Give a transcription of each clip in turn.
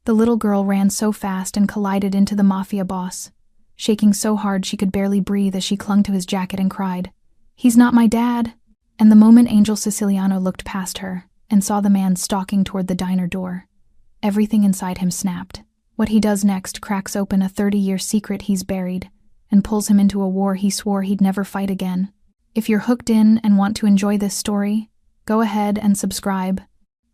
The little girl ran so fast and collided into the Mafia boss, shaking so hard she could barely breathe as she clung to his jacket and cried, "He's not my dad!" And the moment Angel Siciliano looked past her and saw the man stalking toward the diner door, everything inside him snapped. What he does next cracks open a 30-year secret he's buried and pulls him into a war he swore he'd never fight again. If you're hooked in and want to enjoy this story, go ahead and subscribe,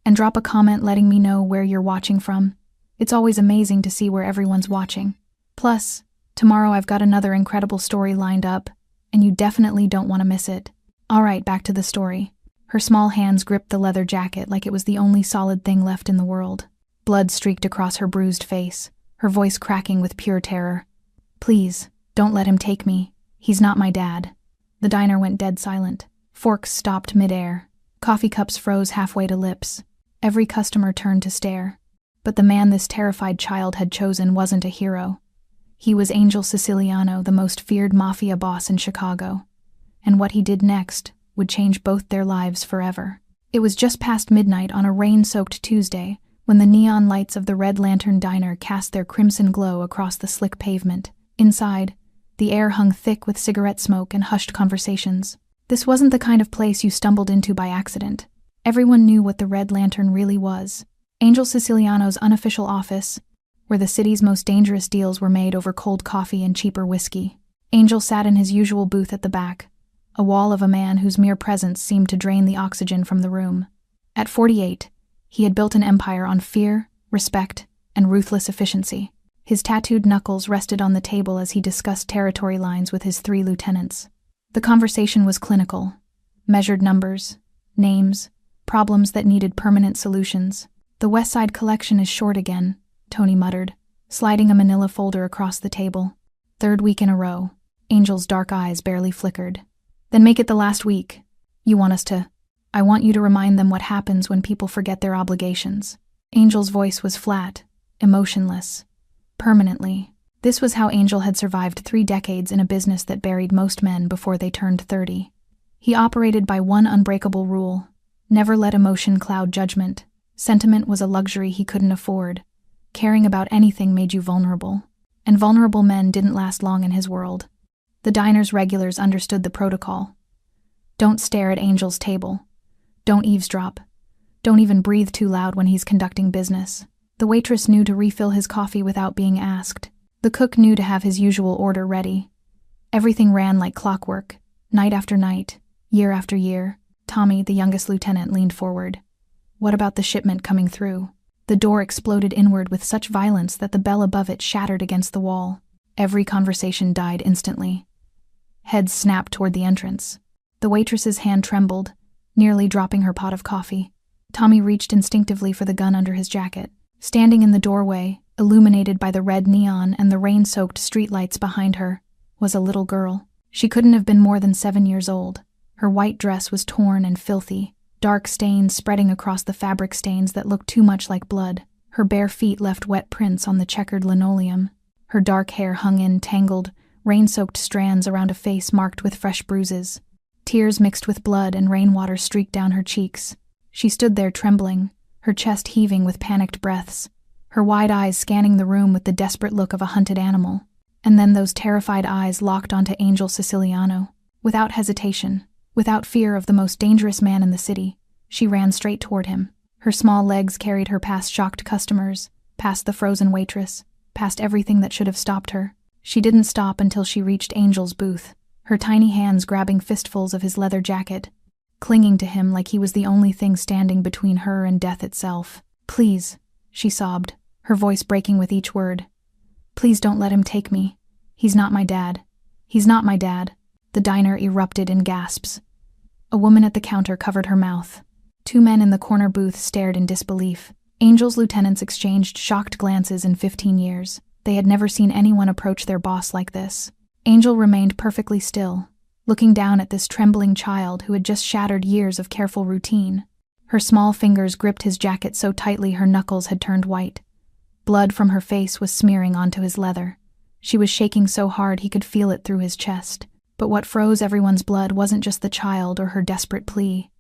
and drop a comment letting me know where you're watching from. It's always amazing to see where everyone's watching. Plus, tomorrow I've got another incredible story lined up, and you definitely don't want to miss it. Alright, back to the story. Her small hands gripped the leather jacket like it was the only solid thing left in the world. Blood streaked across her bruised face, her voice cracking with pure terror. "Please, don't let him take me. He's not my dad." The diner went dead silent. Forks stopped mid-air. Coffee cups froze halfway to lips. Every customer turned to stare. But the man this terrified child had chosen wasn't a hero. He was Angel Siciliano, the most feared Mafia boss in Chicago. And what he did next would change both their lives forever. It was just past midnight on a rain-soaked Tuesday when the neon lights of the Red Lantern Diner cast their crimson glow across the slick pavement. Inside, the air hung thick with cigarette smoke and hushed conversations. This wasn't the kind of place you stumbled into by accident. Everyone knew what the Red Lantern really was. Angel Siciliano's unofficial office, where the city's most dangerous deals were made over cold coffee and cheaper whiskey. Angel sat in his usual booth at the back, a wall of a man whose mere presence seemed to drain the oxygen from the room. At 48, he had built an empire on fear, respect, and ruthless efficiency. His tattooed knuckles rested on the table as he discussed territory lines with his 3 lieutenants. The conversation was clinical. Measured numbers, names, problems that needed permanent solutions. "The West Side collection is short again," Tony muttered, sliding a manila folder across the table. "3rd week in a row." Angel's dark eyes barely flickered. "Then make it the last week. You want us to..." "I want you to remind them what happens when people forget their obligations." Angel's voice was flat, emotionless. Permanently. This was how Angel had survived 3 decades in a business that buried most men before they turned 30. He operated by one unbreakable rule: never let emotion cloud judgment. Sentiment was a luxury he couldn't afford. Caring about anything made you vulnerable. And vulnerable men didn't last long in his world. The diner's regulars understood the protocol. Don't stare at Angel's table. Don't eavesdrop. Don't even breathe too loud when he's conducting business. The waitress knew to refill his coffee without being asked. The cook knew to have his usual order ready. Everything ran like clockwork, night after night, year after year. Tommy, the youngest lieutenant, leaned forward. "What about the shipment coming through?" The door exploded inward with such violence that the bell above it shattered against the wall. Every conversation died instantly. Heads snapped toward the entrance. The waitress's hand trembled, nearly dropping her pot of coffee. Tommy reached instinctively for the gun under his jacket. Standing in the doorway, illuminated by the red neon and the rain-soaked streetlights behind her, was a little girl. She couldn't have been more than 7 years old. Her white dress was torn and filthy, dark stains spreading across the fabric stains that looked too much like blood. Her bare feet left wet prints on the checkered linoleum. Her dark hair hung in tangled, rain-soaked strands around a face marked with fresh bruises. Tears mixed with blood and rainwater streaked down her cheeks. She stood there trembling, her chest heaving with panicked breaths, her wide eyes scanning the room with the desperate look of a hunted animal. And then those terrified eyes locked onto Angel Siciliano. Without hesitation, without fear of the most dangerous man in the city, she ran straight toward him. Her small legs carried her past shocked customers, past the frozen waitress, past everything that should have stopped her. She didn't stop until she reached Angel's booth, her tiny hands grabbing fistfuls of his leather jacket, clinging to him like he was the only thing standing between her and death itself. "Please," she sobbed, her voice breaking with each word. "Please don't let him take me. He's not my dad. He's not my dad." The diner erupted in gasps. A woman at the counter covered her mouth. 2 men in the corner booth stared in disbelief. Angel's lieutenants exchanged shocked glances in 15 years. They had never seen anyone approach their boss like this. Angel remained perfectly still, looking down at this trembling child who had just shattered years of careful routine. Her small fingers gripped his jacket so tightly her knuckles had turned white. Blood from her face was smearing onto his leather. She was shaking so hard he could feel it through his chest. But what froze everyone's blood wasn't just the child or her desperate plea.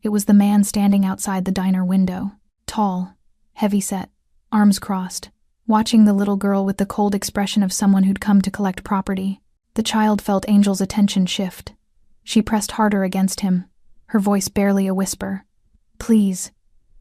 It was the man standing outside the diner window. Tall, heavy-set, arms crossed, watching the little girl with the cold expression of someone who'd come to collect property. The child felt Angel's attention shift. She pressed harder against him, her voice barely a whisper. "Please.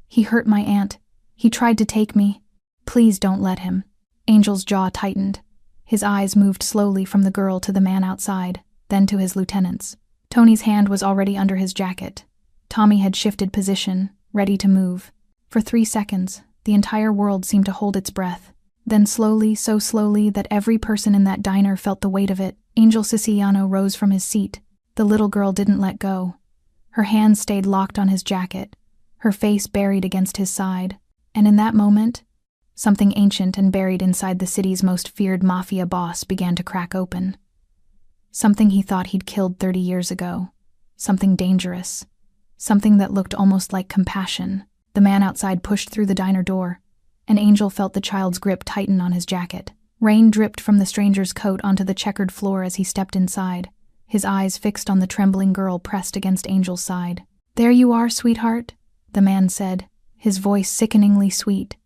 He hurt my aunt. He tried to take me. Please don't let him." Angel's jaw tightened. His eyes moved slowly from the girl to the man outside, then to his lieutenants. Tony's hand was already under his jacket. Tommy had shifted position, ready to move. For 3 seconds, the entire world seemed to hold its breath. Then slowly, so slowly that every person in that diner felt the weight of it, Angel Siciliano rose from his seat. The little girl didn't let go. Her hands stayed locked on his jacket, her face buried against his side. And in that moment, something ancient and buried inside the city's most feared mafia boss began to crack open. Something he thought he'd killed 30 years ago. Something dangerous. Something that looked almost like compassion. The man outside pushed through the diner door, and Angel felt the child's grip tighten on his jacket. Rain dripped from the stranger's coat onto the checkered floor as he stepped inside, his eyes fixed on the trembling girl pressed against Angel's side. "There you are, sweetheart," the man said, his voice sickeningly sweet.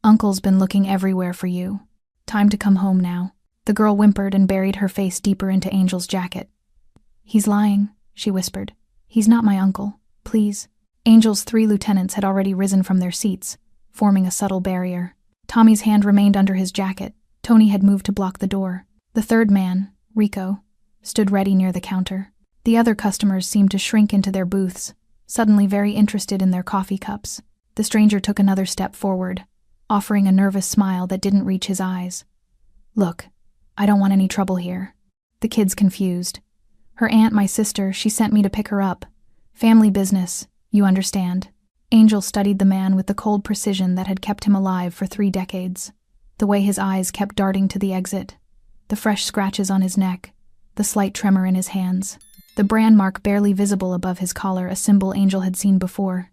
"Uncle's been looking everywhere for you. Time to come home now." The girl whimpered and buried her face deeper into Angel's jacket. "He's lying," she whispered. "He's not my uncle. Please." Angel's 3 lieutenants had already risen from their seats, forming a subtle barrier. Tommy's hand remained under his jacket. Tony had moved to block the door. The third man, Rico, stood ready near the counter. The other customers seemed to shrink into their booths, suddenly very interested in their coffee cups. The stranger took another step forward, offering a nervous smile that didn't reach his eyes. "Look, I don't want any trouble here." The kid's confused. "Her aunt, my sister, she sent me to pick her up. Family business, you understand." Angel studied the man with the cold precision that had kept him alive for 3 decades. The way his eyes kept darting to the exit, the fresh scratches on his neck, the slight tremor in his hands, the brand mark barely visible above his collar, a symbol Angel had seen before.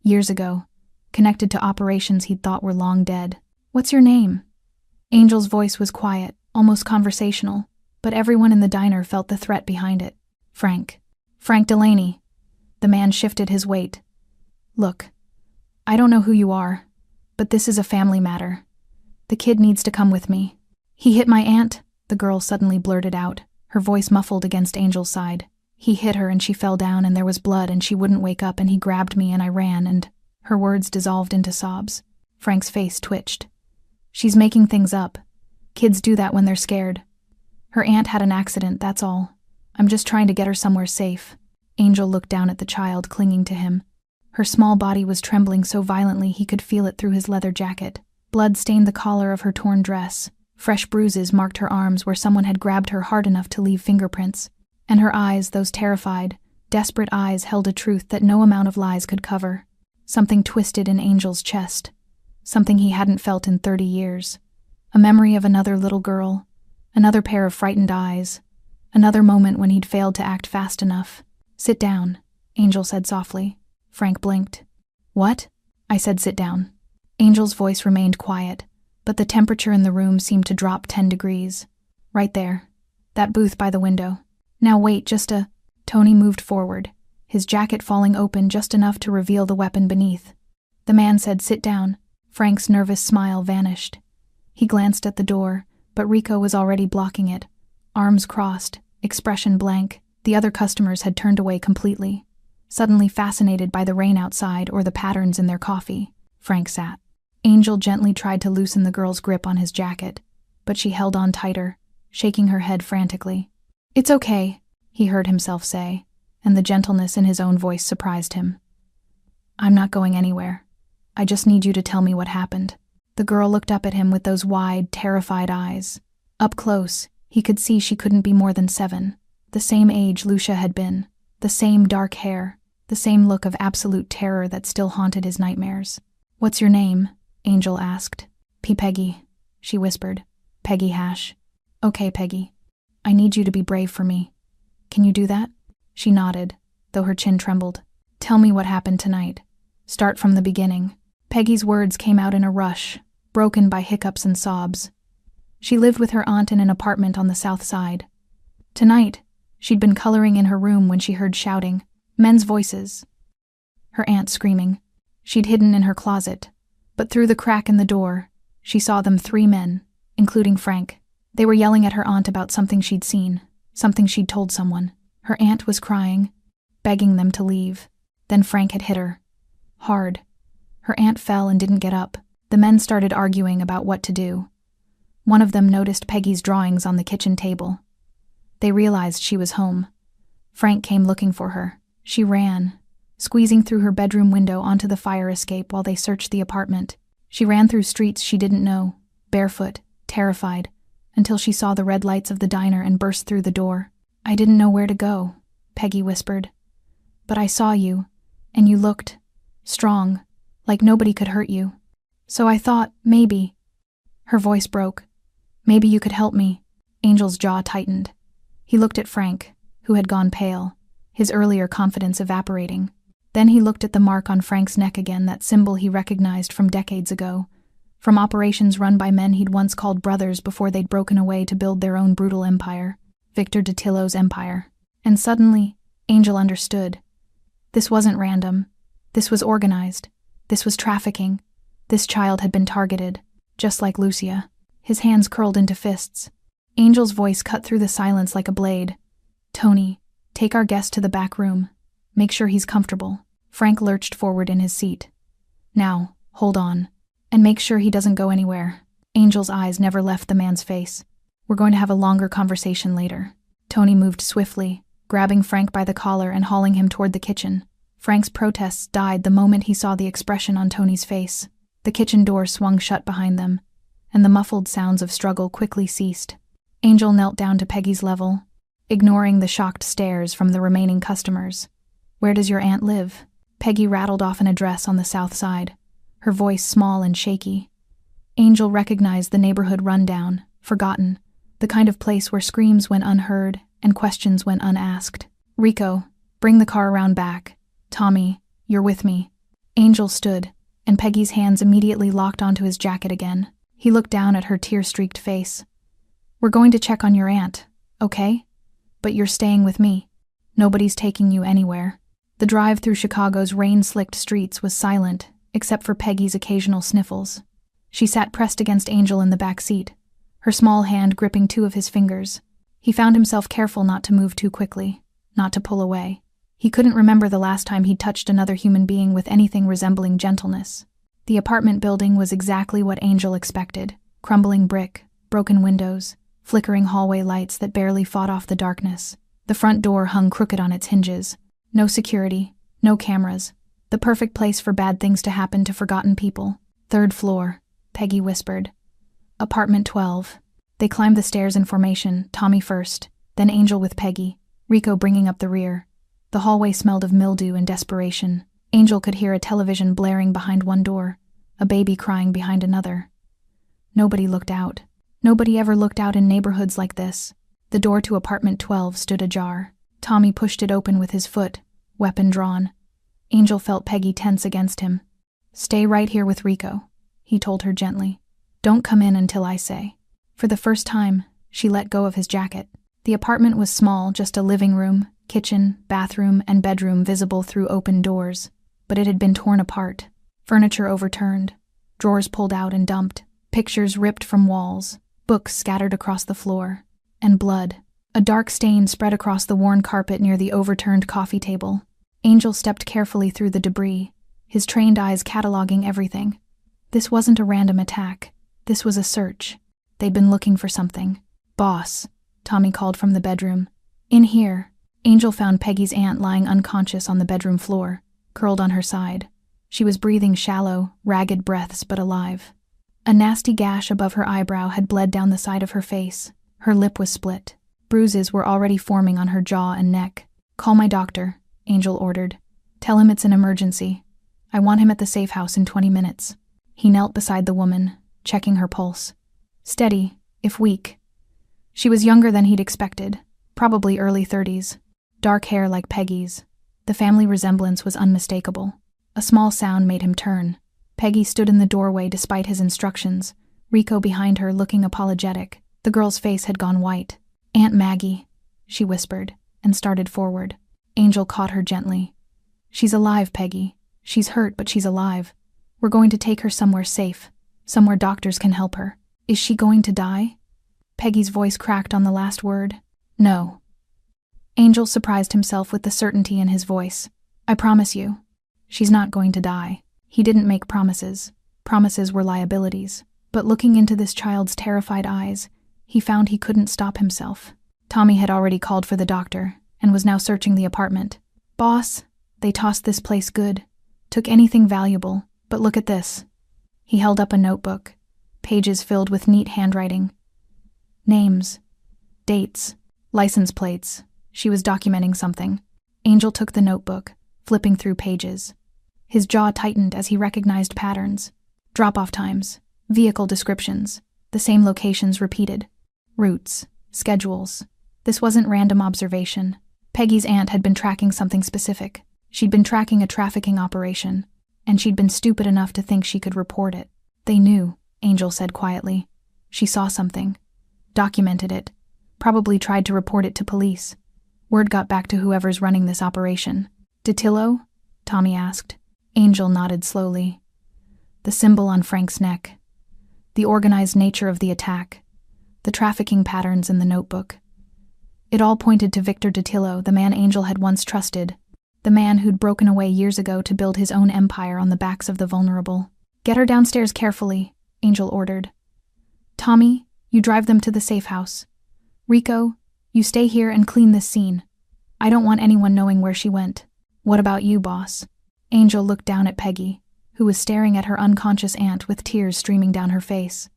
Years ago, connected to operations he'd thought were long dead. "What's your name?" Angel's voice was quiet, almost conversational, but everyone in the diner felt the threat behind it. "Frank. Frank Delaney." The man shifted his weight. "Look, I don't know who you are, but this is a family matter. The kid needs to come with me." "He hit my aunt," the girl suddenly blurted out, her voice muffled against Angel's side. "He hit her and she fell down and there was blood and she wouldn't wake up and he grabbed me and I ran and—" Her words dissolved into sobs. Frank's face twitched. "She's making things up. Kids do that when they're scared. Her aunt had an accident, that's all. I'm just trying to get her somewhere safe." Angel looked down at the child clinging to him. Her small body was trembling so violently he could feel it through his leather jacket. Blood stained the collar of her torn dress. Fresh bruises marked her arms where someone had grabbed her hard enough to leave fingerprints. And her eyes, those terrified, desperate eyes, held a truth that no amount of lies could cover. Something twisted in Angel's chest. Something he hadn't felt in 30 years. A memory of another little girl. Another pair of frightened eyes. Another moment when he'd failed to act fast enough. "Sit down," Angel said softly. Frank blinked. "What?" I said sit down. Angel's voice remained quiet, but the temperature in the room seemed to drop 10 degrees. "Right there. That booth by the window. Now wait, just a—" Tony moved forward, his jacket falling open just enough to reveal the weapon beneath. The man said sit down. Frank's nervous smile vanished. He glanced at the door, but Rico was already blocking it. Arms crossed, expression blank. The other customers had turned away completely, suddenly fascinated by the rain outside or the patterns in their coffee. Frank sat. Angel gently tried to loosen the girl's grip on his jacket, but she held on tighter, shaking her head frantically. "It's okay," he heard himself say, and the gentleness in his own voice surprised him. "I'm not going anywhere. I just need you to tell me what happened." The girl looked up at him with those wide, terrified eyes. Up close, he could see she couldn't be more than 7. The same age Lucia had been, the same dark hair, the same look of absolute terror that still haunted his nightmares. "What's your name?" Angel asked. "Peggy," she whispered. "Peggy Hash." "Okay, Peggy. I need you to be brave for me. Can you do that?" She nodded, though her chin trembled. "Tell me what happened tonight. Start from the beginning." Peggy's words came out in a rush, broken by hiccups and sobs. She lived with her aunt in an apartment on the south side. Tonight, she'd been coloring in her room when she heard shouting, men's voices. Her aunt screaming. She'd hidden in her closet, But through the crack in the door, she saw them 3 men, including Frank. They were yelling at her aunt about something she'd seen, something she'd told someone. Her aunt was crying, begging them to leave. Then Frank had hit her. Hard. Her aunt fell and didn't get up. The men started arguing about what to do. One of them noticed Peggy's drawings on the kitchen table. They realized she was home. Frank came looking for her. She ran, squeezing through her bedroom window onto the fire escape while they searched the apartment. She ran through streets she didn't know, barefoot, terrified, until she saw the red lights of the diner and burst through the door. "I didn't know where to go," Peggy whispered. "But I saw you, and you looked strong, like nobody could hurt you. So I thought, maybe—" Her voice broke. "Maybe you could help me." Angel's jaw tightened. He looked at Frank, who had gone pale, his earlier confidence evaporating. Then he looked at the mark on Frank's neck again, that symbol he recognized from decades ago, from operations run by men he'd once called brothers before they'd broken away to build their own brutal empire, Victor Datillo's empire. And suddenly, Angel understood. This wasn't random. This was organized. This was trafficking. This child had been targeted, just like Lucia. His hands curled into fists. Angel's voice cut through the silence like a blade. "Tony, take our guest to the back room. Make sure he's comfortable." Frank lurched forward in his seat. "Now, hold on. And make sure he doesn't go anywhere." Angel's eyes never left the man's face. "We're going to have a longer conversation later." Tony moved swiftly, grabbing Frank by the collar and hauling him toward the kitchen. Frank's protests died the moment he saw the expression on Tony's face. The kitchen door swung shut behind them, and the muffled sounds of struggle quickly ceased. Angel knelt down to Peggy's level, ignoring the shocked stares from the remaining customers. "Where does your aunt live?" Peggy rattled off an address on the south side, her voice small and shaky. Angel recognized the neighborhood rundown, forgotten, the kind of place where screams went unheard and questions went unasked. "Rico, bring the car around back. Tommy, you're with me." Angel stood, and Peggy's hands immediately locked onto his jacket again. He looked down at her tear-streaked face. "We're going to check on your aunt, okay? But you're staying with me. Nobody's taking you anywhere." The drive through Chicago's rain-slicked streets was silent, except for Peggy's occasional sniffles. She sat pressed against Angel in the back seat, her small hand gripping 2 of his fingers. He found himself careful not to move too quickly, not to pull away. He couldn't remember the last time he'd touched another human being with anything resembling gentleness. The apartment building was exactly what Angel expected: crumbling brick, broken windows, flickering hallway lights that barely fought off the darkness. The front door hung crooked on its hinges. No security, no cameras. The perfect place for bad things to happen to forgotten people. "3rd floor," Peggy whispered. "Apartment 12. They climbed the stairs in formation, Tommy first, then Angel with Peggy, Rico bringing up the rear. The hallway smelled of mildew and desperation. Angel could hear a television blaring behind one door, a baby crying behind another. Nobody looked out. Nobody ever looked out in neighborhoods like this. The door to apartment 12 stood ajar. Tommy pushed it open with his foot, weapon drawn. Angel felt Peggy tense against him. "Stay right here with Rico," he told her gently. "Don't come in until I say." For the first time, she let go of his jacket. The apartment was small, just a living room, kitchen, bathroom, and bedroom visible through open doors. But it had been torn apart. Furniture overturned, drawers pulled out and dumped, pictures ripped from walls, books scattered across the floor, and blood. A dark stain spread across the worn carpet near the overturned coffee table. Angel stepped carefully through the debris, his trained eyes cataloging everything. This wasn't a random attack. This was a search. They'd been looking for something. "Boss," Tommy called from the bedroom. "In here." Angel found Peggy's aunt lying unconscious on the bedroom floor, curled on her side. She was breathing shallow, ragged breaths, but alive. A nasty gash above her eyebrow had bled down the side of her face. Her lip was split. Bruises were already forming on her jaw and neck. "Call my doctor," Angel ordered. "Tell him it's an emergency. I want him at the safe house in 20 minutes. He knelt beside the woman, checking her pulse. Steady, if weak. She was younger than he'd expected, probably early 30s. Dark hair like Peggy's. The family resemblance was unmistakable. A small sound made him turn. Peggy stood in the doorway despite his instructions, Rico behind her looking apologetic. The girl's face had gone white. "Aunt Maggie," she whispered, and started forward. Angel caught her gently. "She's alive, Peggy. She's hurt, but she's alive. We're going to take her somewhere safe, somewhere doctors can help her. Is she going to die? Peggy's voice cracked on the last word. No. Angel surprised himself with the certainty in his voice. I promise you, she's not going to die. He didn't make promises. Promises were liabilities. But looking into this child's terrified eyes, he found he couldn't stop himself. Tommy had already called for the doctor and was now searching the apartment. Boss, they tossed this place good. Took anything valuable, but look at this. He held up a notebook, pages filled with neat handwriting. Names, dates, license plates. She was documenting something. Angel took the notebook, flipping through pages. His jaw tightened as he recognized patterns. Drop-off times, vehicle descriptions, the same locations repeated. Routes, schedules. This wasn't random observation. Peggy's aunt had been tracking something specific. She'd been tracking a trafficking operation, and she'd been stupid enough to think she could report it. They knew, Angel said quietly. She saw something. Documented it. Probably tried to report it to police. Word got back to whoever's running this operation. Datillo? Tommy asked. Angel nodded slowly. The symbol on Frank's neck. The organized nature of the attack. The trafficking patterns in the notebook. It all pointed to Victor Datillo, the man Angel had once trusted. The man who'd broken away years ago to build his own empire on the backs of the vulnerable. Get her downstairs carefully, Angel ordered. Tommy, you drive them to the safe house. Rico, you stay here and clean this scene. I don't want anyone knowing where she went. What about you, boss? Angel looked down at Peggy, who was staring at her unconscious aunt with tears streaming down her face.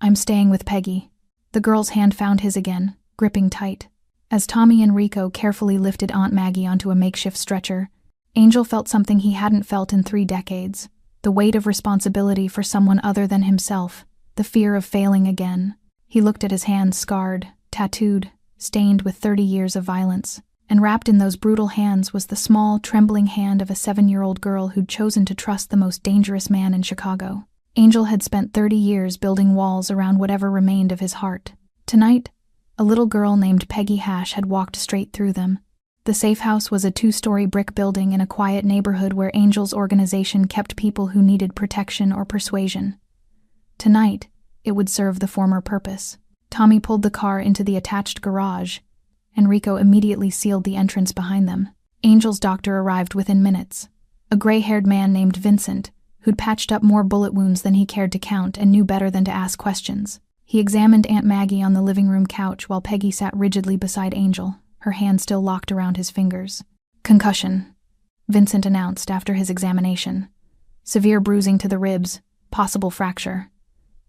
I'm staying with Peggy. The girl's hand found his again, gripping tight. As Tommy and Rico carefully lifted Aunt Maggie onto a makeshift stretcher, Angel felt something he hadn't felt in 3 decades. The weight of responsibility for someone other than himself, the fear of failing again. He looked at his hands scarred, tattooed, stained with 30 years of violence, and wrapped in those brutal hands was the small, trembling hand of a 7-year-old girl who'd chosen to trust the most dangerous man in Chicago. Angel had spent 30 years building walls around whatever remained of his heart. Tonight, a little girl named Peggy Hash had walked straight through them. The safe house was a 2-story brick building in a quiet neighborhood where Angel's organization kept people who needed protection or persuasion. Tonight, it would serve the former purpose. Tommy pulled the car into the attached garage, and Rico immediately sealed the entrance behind them. Angel's doctor arrived within minutes. A gray-haired man named Vincent, who'd patched up more bullet wounds than he cared to count and knew better than to ask questions. He examined Aunt Maggie on the living room couch while Peggy sat rigidly beside Angel, her hand still locked around his fingers. Concussion, Vincent announced after his examination. Severe bruising to the ribs, possible fracture.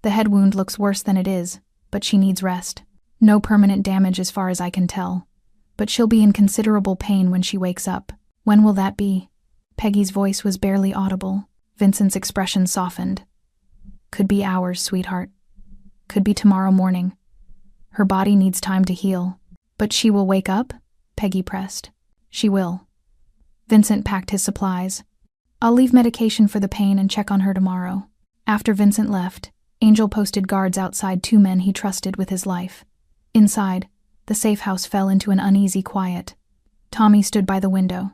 The head wound looks worse than it is, but she needs rest. No permanent damage as far as I can tell. But she'll be in considerable pain when she wakes up. When will that be? Peggy's voice was barely audible. Vincent's expression softened. Could be hours, sweetheart. Could be tomorrow morning. Her body needs time to heal. But she will wake up? Peggy pressed. She will. Vincent packed his supplies. I'll leave medication for the pain and check on her tomorrow. After Vincent left, Angel posted guards outside 2 men he trusted with his life. Inside, the safe house fell into an uneasy quiet. Tommy stood by the window.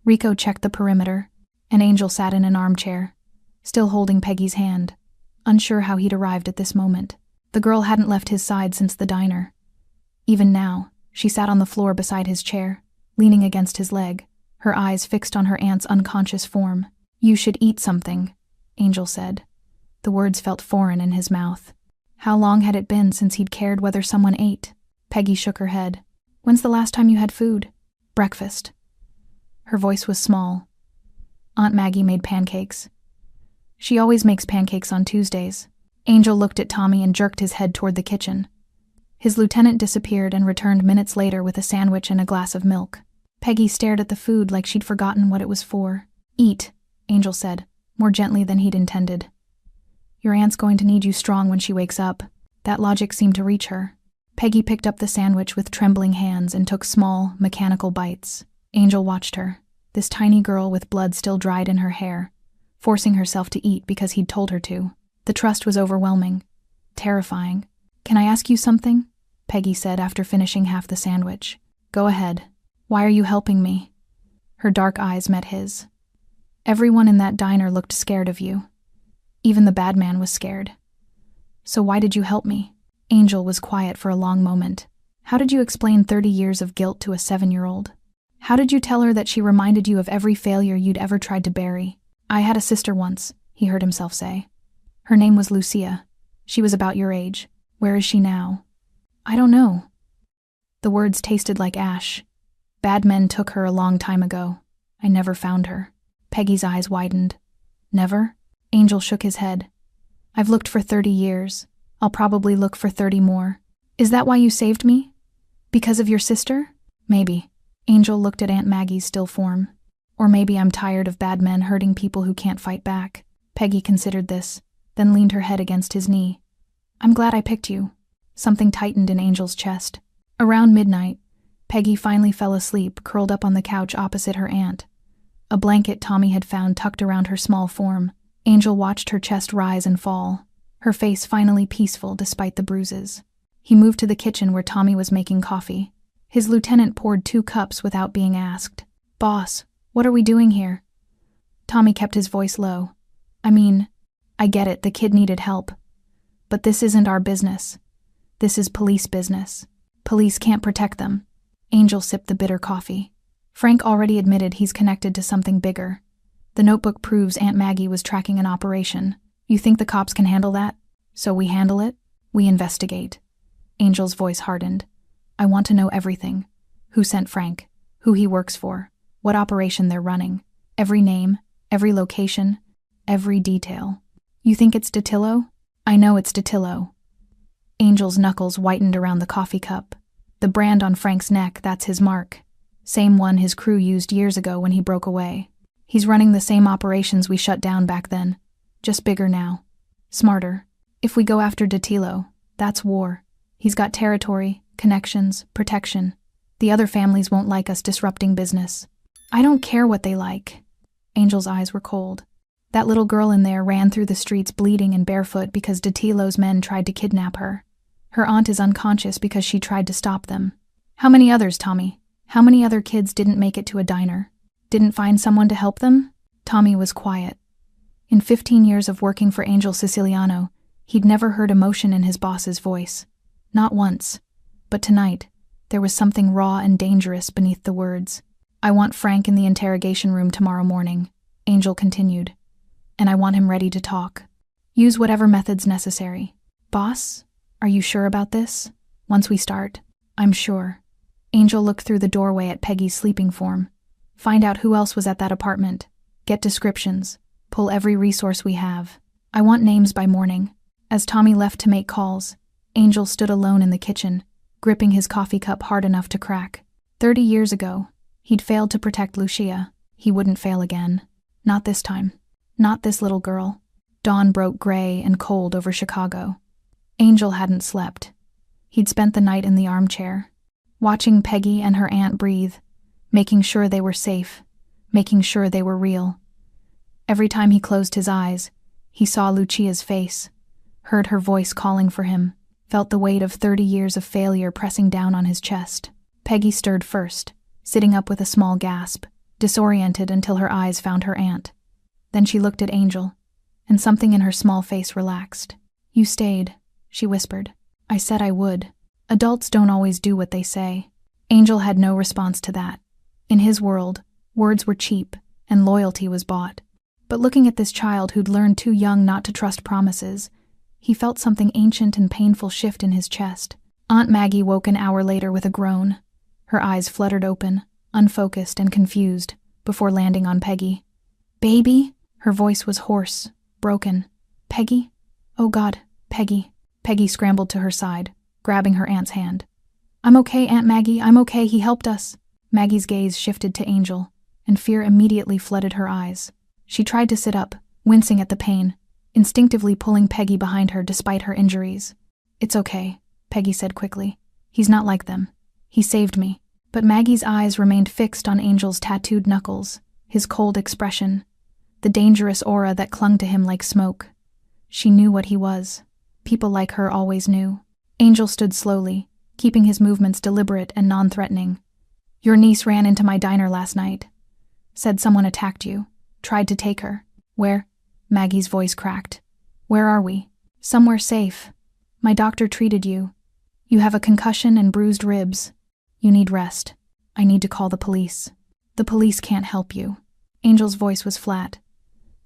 Rico checked the perimeter, and Angel sat in an armchair, still holding Peggy's hand, unsure how he'd arrived at this moment. The girl hadn't left his side since the diner. Even now, she sat on the floor beside his chair, leaning against his leg, her eyes fixed on her aunt's unconscious form. You should eat something, Angel said. The words felt foreign in his mouth. How long had it been since he'd cared whether someone ate? Peggy shook her head. When's the last time you had food? Breakfast. Her voice was small. Aunt Maggie made pancakes. She always makes pancakes on Tuesdays. Angel looked at Tommy and jerked his head toward the kitchen. His lieutenant disappeared and returned minutes later with a sandwich and a glass of milk. Peggy stared at the food like she'd forgotten what it was for. Eat, Angel said, more gently than he'd intended. Your aunt's going to need you strong when she wakes up. That logic seemed to reach her. Peggy picked up the sandwich with trembling hands and took small, mechanical bites. Angel watched her, this tiny girl with blood still dried in her hair, forcing herself to eat because he'd told her to. The trust was overwhelming, terrifying. Can I ask you something? Peggy said after finishing half the sandwich. Go ahead. Why are you helping me? Her dark eyes met his. Everyone in that diner looked scared of you. Even the bad man was scared. So why did you help me? Angel was quiet for a long moment. How did you explain 30 years of guilt to a 7-year-old? How did you tell her that she reminded you of every failure you'd ever tried to bury? I had a sister once, he heard himself say. Her name was Lucia. She was about your age. Where is she now? I don't know. The words tasted like ash. Bad men took her a long time ago. I never found her. Peggy's eyes widened. Never? Angel shook his head. I've looked for 30 years. I'll probably look for 30 more. Is that why you saved me? Because of your sister? Maybe. Angel looked at Aunt Maggie's still form. Or maybe I'm tired of bad men hurting people who can't fight back. Peggy considered this, then leaned her head against his knee. I'm glad I picked you. Something tightened in Angel's chest. Around midnight, Peggy finally fell asleep, curled up on the couch opposite her aunt. A blanket Tommy had found tucked around her small form. Angel watched her chest rise and fall, her face finally peaceful despite the bruises. He moved to the kitchen where Tommy was making coffee. His lieutenant poured 2 cups without being asked. Boss, what are we doing here? Tommy kept his voice low. I get it, the kid needed help. But this isn't our business. This is police business. Police can't protect them. Angel sipped the bitter coffee. Frank already admitted he's connected to something bigger. The notebook proves Aunt Maggie was tracking an operation. You think the cops can handle that? So we handle it? We investigate. Angel's voice hardened. I want to know everything. Who sent Frank? Who he works for? What operation they're running? Every name, every location, every detail. You think it's Datillo? I know it's Datillo. Angel's knuckles whitened around the coffee cup. The brand on Frank's neck, that's his mark. Same one his crew used years ago when he broke away. He's running the same operations we shut down back then. Just bigger now. Smarter. If we go after Datillo, that's war. He's got territory, connections, protection. The other families won't like us disrupting business. I don't care what they like. Angel's eyes were cold. That little girl in there ran through the streets bleeding and barefoot because Datillo's men tried to kidnap her. Her aunt is unconscious because she tried to stop them. How many others, Tommy? How many other kids didn't make it to a diner? Didn't find someone to help them? Tommy was quiet. In 15 years of working for Angel Siciliano, he'd never heard emotion in his boss's voice. Not once. But tonight, there was something raw and dangerous beneath the words. I want Frank in the interrogation room tomorrow morning, Angel continued. And I want him ready to talk. Use whatever methods necessary. Boss, are you sure about this? Once we start, I'm sure. Angel looked through the doorway at Peggy's sleeping form. Find out who else was at that apartment. Get descriptions. Pull every resource we have. I want names by morning. As Tommy left to make calls, Angel stood alone in the kitchen, gripping his coffee cup hard enough to crack. 30 years ago, he'd failed to protect Lucia. He wouldn't fail again. Not this time. Not this little girl. Dawn broke gray and cold over Chicago. Angel hadn't slept. He'd spent the night in the armchair, watching Peggy and her aunt breathe, making sure they were safe, making sure they were real. Every time he closed his eyes, he saw Lucia's face, heard her voice calling for him, felt the weight of 30 years of failure pressing down on his chest. Peggy stirred first, sitting up with a small gasp, disoriented until her eyes found her aunt. Then she looked at Angel, and something in her small face relaxed. You stayed, she whispered. I said I would. Adults don't always do what they say. Angel had no response to that. In his world, words were cheap, and loyalty was bought. But looking at this child who'd learned too young not to trust promises, he felt something ancient and painful shift in his chest. Aunt Maggie woke an hour later with a groan. Her eyes fluttered open, unfocused and confused, before landing on Peggy. Baby? Her voice was hoarse, broken. Peggy? Oh God, Peggy. Peggy scrambled to her side, grabbing her aunt's hand. I'm okay, Aunt Maggie, I'm okay, he helped us. Maggie's gaze shifted to Angel, and fear immediately flooded her eyes. She tried to sit up, wincing at the pain, instinctively pulling Peggy behind her despite her injuries. It's okay, Peggy said quickly. He's not like them. He saved me. But Maggie's eyes remained fixed on Angel's tattooed knuckles, his cold expression, the dangerous aura that clung to him like smoke. She knew what he was. People like her always knew. Angel stood slowly, keeping his movements deliberate and non-threatening. Your niece ran into my diner last night. Said someone attacked you. Tried to take her. Where? Maggie's voice cracked. Where are we? Somewhere safe. My doctor treated you. You have a concussion and bruised ribs. You need rest. I need to call the police. The police can't help you. Angel's voice was flat.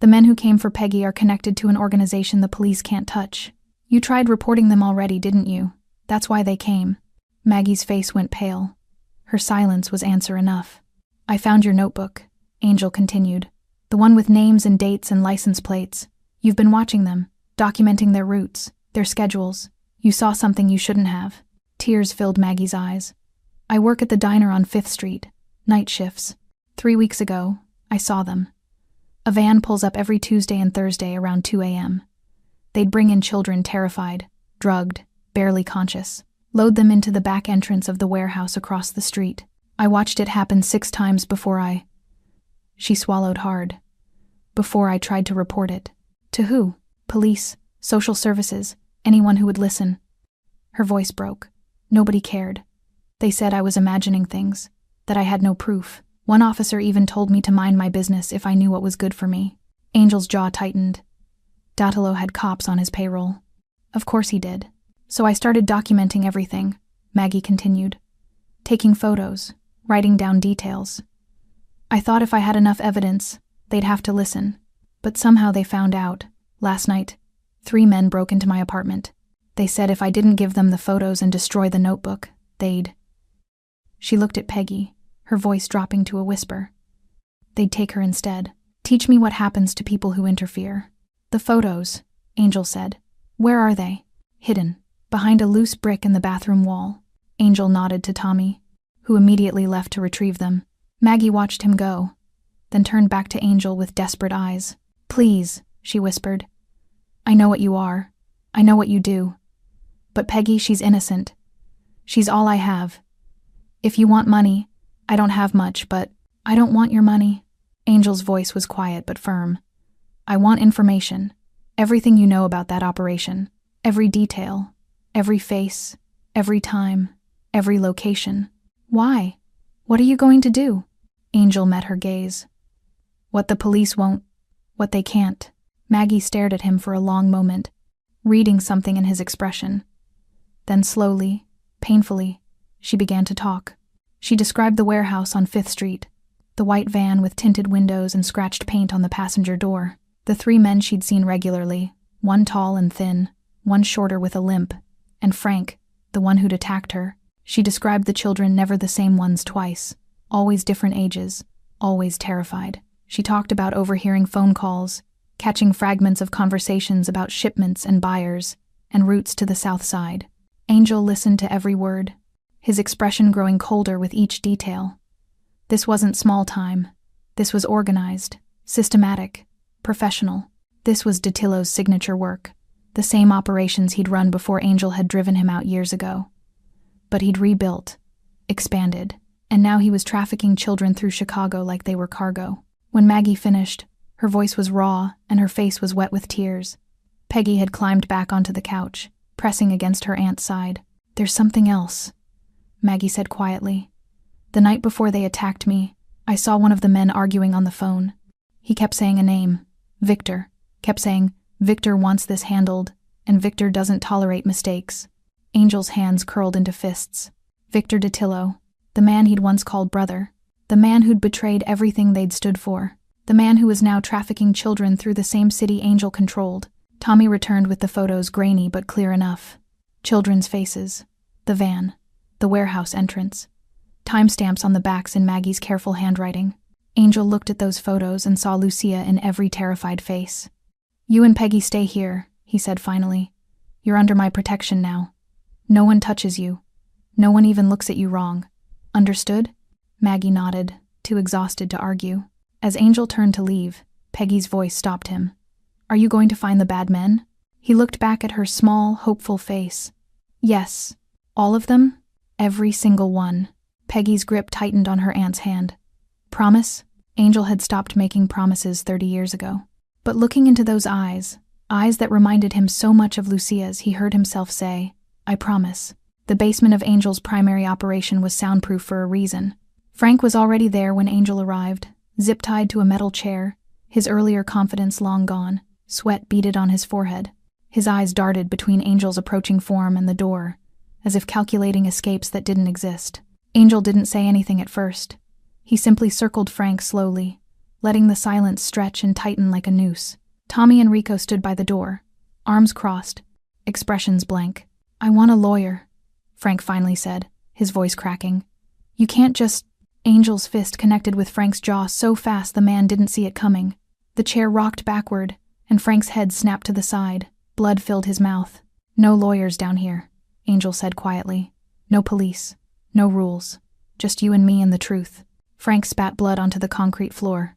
The men who came for Peggy are connected to an organization the police can't touch. You tried reporting them already, didn't you? That's why they came. Maggie's face went pale. Her silence was answer enough. I found your notebook, Angel continued. The one with names and dates and license plates. You've been watching them, documenting their routes, their schedules. You saw something you shouldn't have. Tears filled Maggie's eyes. I work at the diner on 5th Street. Night shifts. 3 weeks ago, I saw them. A van pulls up every Tuesday and Thursday around 2 a.m. They'd bring in children terrified, drugged, barely conscious. Load them into the back entrance of the warehouse across the street. I watched it happen 6 times before She swallowed hard. Before I tried to report it. To who? Police, social services, anyone who would listen. Her voice broke. Nobody cared. They said I was imagining things, that I had no proof. One officer even told me to mind my business if I knew what was good for me. Angel's jaw tightened. Dattilo had cops on his payroll. Of course he did. So I started documenting everything, Maggie continued. Taking photos, writing down details. I thought if I had enough evidence, they'd have to listen. But somehow they found out. Last night, 3 men broke into my apartment. They said if I didn't give them the photos and destroy the notebook, they'd... She looked at Peggy, her voice dropping to a whisper. They'd take her instead. Teach me what happens to people who interfere. The photos, Angel said. Where are they? Hidden, behind a loose brick in the bathroom wall. Angel nodded to Tommy, who immediately left to retrieve them. Maggie watched him go, then turned back to Angel with desperate eyes. Please, she whispered. I know what you are. I know what you do. But Peggy, she's innocent. She's all I have. If you want money, I don't have much, but I don't want your money. Angel's voice was quiet but firm. I want information. Everything you know about that operation. Every detail. Every face. Every time. Every location. Why? What are you going to do? Angel met her gaze. What the police won't. What they can't. Maggie stared at him for a long moment, reading something in his expression. Then slowly, painfully, she began to talk. She described the warehouse on 5th Street, the white van with tinted windows and scratched paint on the passenger door, the 3 men she'd seen regularly, one tall and thin, one shorter with a limp, and Frank, the one who'd attacked her. She described the children, never the same ones twice, always different ages, always terrified. She talked about overhearing phone calls, catching fragments of conversations about shipments and buyers, and routes to the south side. Angel listened to every word, his expression growing colder with each detail. This wasn't small time. This was organized, systematic, professional. This was Dattilo's signature work, the same operations he'd run before Angel had driven him out years ago. But he'd rebuilt, expanded, and now he was trafficking children through Chicago like they were cargo. When Maggie finished, her voice was raw and her face was wet with tears. Peggy had climbed back onto the couch, pressing against her aunt's side. There's something else, Maggie said quietly. The night before they attacked me, I saw one of the men arguing on the phone. He kept saying a name, Victor, kept saying, Victor wants this handled, and Victor doesn't tolerate mistakes. Angel's hands curled into fists. Victor Dattilo, the man he'd once called brother, the man who'd betrayed everything they'd stood for, the man who was now trafficking children through the same city Angel controlled. Tommy returned with the photos, grainy but clear enough. Children's faces, the van, the warehouse entrance, timestamps on the backs in Maggie's careful handwriting. Angel looked at those photos and saw Lucia in every terrified face. You and Peggy stay here, he said finally. You're under my protection now. No one touches you. No one even looks at you wrong. Understood? Maggie nodded, too exhausted to argue. As Angel turned to leave, Peggy's voice stopped him. Are you going to find the bad men? He looked back at her small, hopeful face. Yes. All of them? Every single one. Peggy's grip tightened on her aunt's hand. Promise? Angel had stopped making promises 30 years ago. But looking into those eyes that reminded him so much of Lucia's, he heard himself say, I promise. The basement of Angel's primary operation was soundproof for a reason. Frank was already there when Angel arrived, zip-tied to a metal chair, his earlier confidence long gone, sweat beaded on his forehead. His eyes darted between Angel's approaching form and the door, as if calculating escapes that didn't exist. Angel didn't say anything at first. He simply circled Frank slowly, letting the silence stretch and tighten like a noose. Tommy and Rico stood by the door, arms crossed, expressions blank. "I want a lawyer," Frank finally said, his voice cracking. "You can't just—" Angel's fist connected with Frank's jaw so fast the man didn't see it coming. The chair rocked backward, and Frank's head snapped to the side. Blood filled his mouth. "No lawyers down here," Angel said quietly. "No police. No rules. Just you and me and the truth." Frank spat blood onto the concrete floor.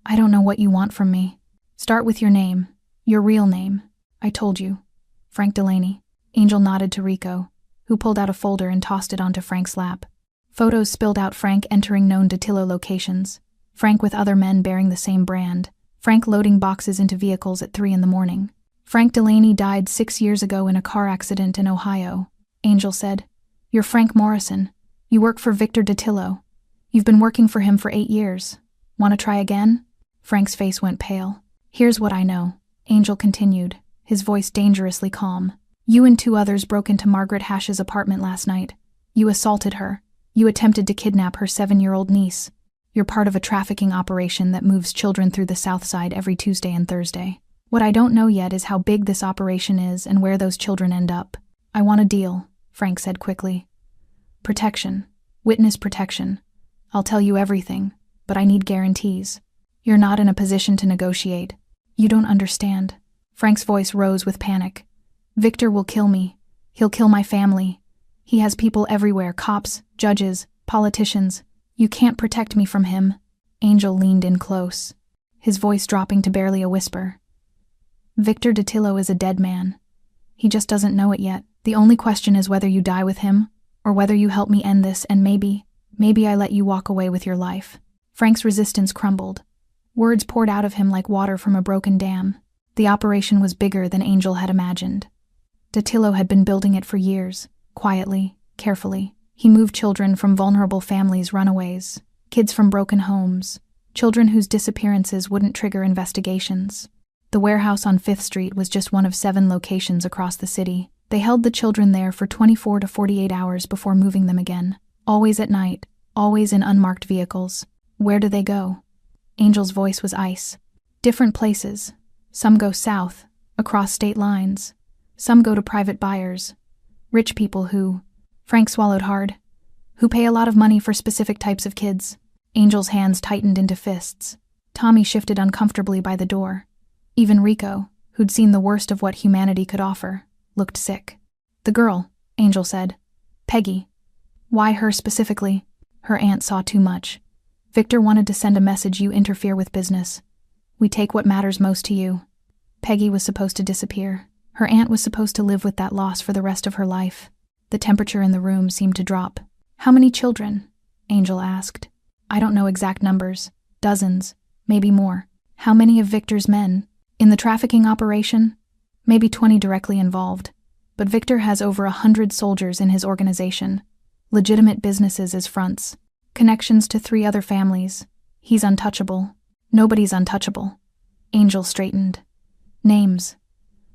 "I don't know what you want from me. Start with your name. Your real name. I told you. Frank Delaney." Angel nodded to Rico, who pulled out a folder and tossed it onto Frank's lap. Photos spilled out Frank entering known Datillo locations. Frank with other men bearing the same brand. Frank loading boxes into vehicles at 3 a.m. "Frank Delaney died 6 years ago in a car accident in Ohio," Angel said. "You're Frank Morrison. You work for Victor Datillo. You've been working for him for 8 years. Want to try again?" Frank's face went pale. "Here's what I know," Angel continued, his voice dangerously calm. "You and 2 others broke into Margaret Hash's apartment last night. You assaulted her. You attempted to kidnap her 7-year-old niece. You're part of a trafficking operation that moves children through the South Side every Tuesday and Thursday. What I don't know yet is how big this operation is and where those children end up. I want a deal," Frank said quickly. "Protection. Witness protection. I'll tell you everything, but I need guarantees. You're not in a position to negotiate. You don't understand." Frank's voice rose with panic. "Victor will kill me. He'll kill my family. He has people everywhere, cops, judges, politicians. You can't protect me from him." Angel leaned in close, his voice dropping to barely a whisper. "Victor Datillo is a dead man. He just doesn't know it yet. The only question is whether you die with him, or whether you help me end this and maybe I let you walk away with your life." Frank's resistance crumbled. Words poured out of him like water from a broken dam. The operation was bigger than Angel had imagined. Datillo had been building it for years, quietly, carefully. He moved children from vulnerable families, runaways, kids from broken homes, children whose disappearances wouldn't trigger investigations. The warehouse on 5th Street was just one of 7 locations across the city. They held the children there for 24 to 48 hours before moving them again. Always at night, always in unmarked vehicles. "Where do they go?" Angel's voice was ice. "Different places. Some go south, across state lines. Some go to private buyers. Rich people who—" Frank swallowed hard. "Who pay a lot of money for specific types of kids." Angel's hands tightened into fists. Tommy shifted uncomfortably by the door. Even Rico, who'd seen the worst of what humanity could offer, looked sick. "The girl," Angel said. "Peggy. Why her specifically?" Her aunt saw too much. "Victor wanted to send a message: you interfere with business. We take what matters most to you." Peggy was supposed to disappear. Her aunt was supposed to live with that loss for the rest of her life. The temperature in the room seemed to drop. "How many children?" Angel asked. "I don't know exact numbers. Dozens. Maybe more." "How many of Victor's men? In the trafficking operation?" "Maybe 20 directly involved. But Victor has over 100 soldiers in his organization. Legitimate businesses as fronts. Connections to 3 other families. He's untouchable. Nobody's untouchable." Angel straightened. "Names.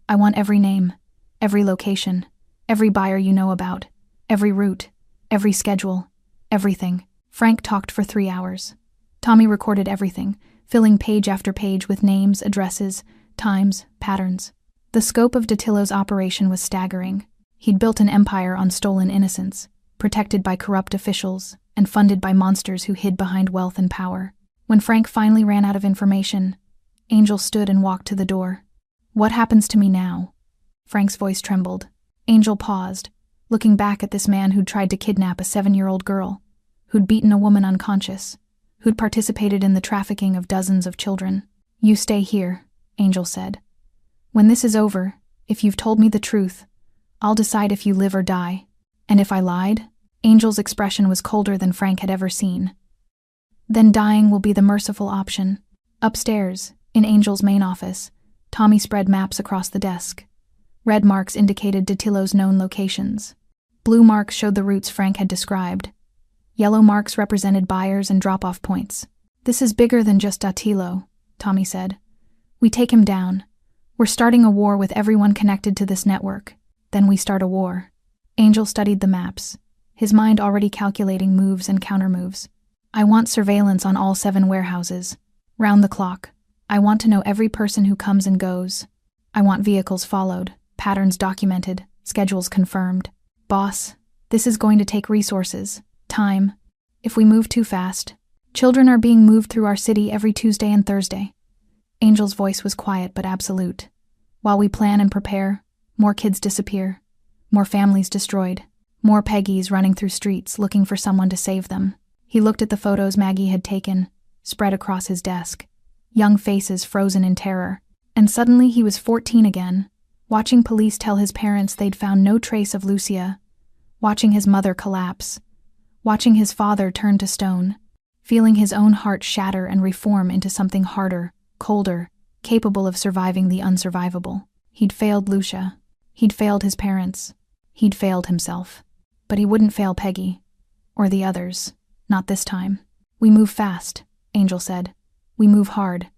I want every name, every location, every buyer you know about, every route, every schedule, everything." Frank talked for 3 hours. Tommy recorded everything, filling page after page with names, addresses, times, patterns. The scope of Datillo's operation was staggering. He'd built an empire on stolen innocence, protected by corrupt officials, and funded by monsters who hid behind wealth and power. When Frank finally ran out of information, Angel stood and walked to the door. "What happens to me now?" Frank's voice trembled. Angel paused, looking back at this man who'd tried to kidnap a 7-year-old girl, who'd beaten a woman unconscious, who'd participated in the trafficking of dozens of children. "You stay here," Angel said. "When this is over, if you've told me the truth, I'll decide if you live or die. And if I lied?" Angel's expression was colder than Frank had ever seen. "Then dying will be the merciful option." Upstairs, in Angel's main office, Tommy spread maps across the desk. Red marks indicated Datillo's known locations. Blue marks showed the routes Frank had described. Yellow marks represented buyers and drop-off points. "This is bigger than just Datillo," Tommy said. "We take him down. We're starting a war with everyone connected to this network. Then we start a war. Angel studied the maps, his mind already calculating moves and countermoves. I want surveillance on all 7 warehouses. Round the clock. I want to know every person who comes and goes. I want vehicles followed, patterns documented, schedules confirmed. Boss, this is going to take resources, time. If we move too fast, children are being moved through our city every Tuesday and Thursday. Angel's voice was quiet but absolute. While we plan and prepare, more kids disappear, more families destroyed, more Peggies running through streets looking for someone to save them. He looked at the photos Maggie had taken, spread across his desk, young faces frozen in terror, and suddenly he was 14 again, watching police tell his parents they'd found no trace of Lucia, watching his mother collapse, watching his father turn to stone, feeling his own heart shatter and reform into something harder, colder, capable of surviving the unsurvivable. He'd failed Lucia. He'd failed his parents. He'd failed himself. But he wouldn't fail Peggy. Or the others. Not this time. We move fast, Angel said. We move hard.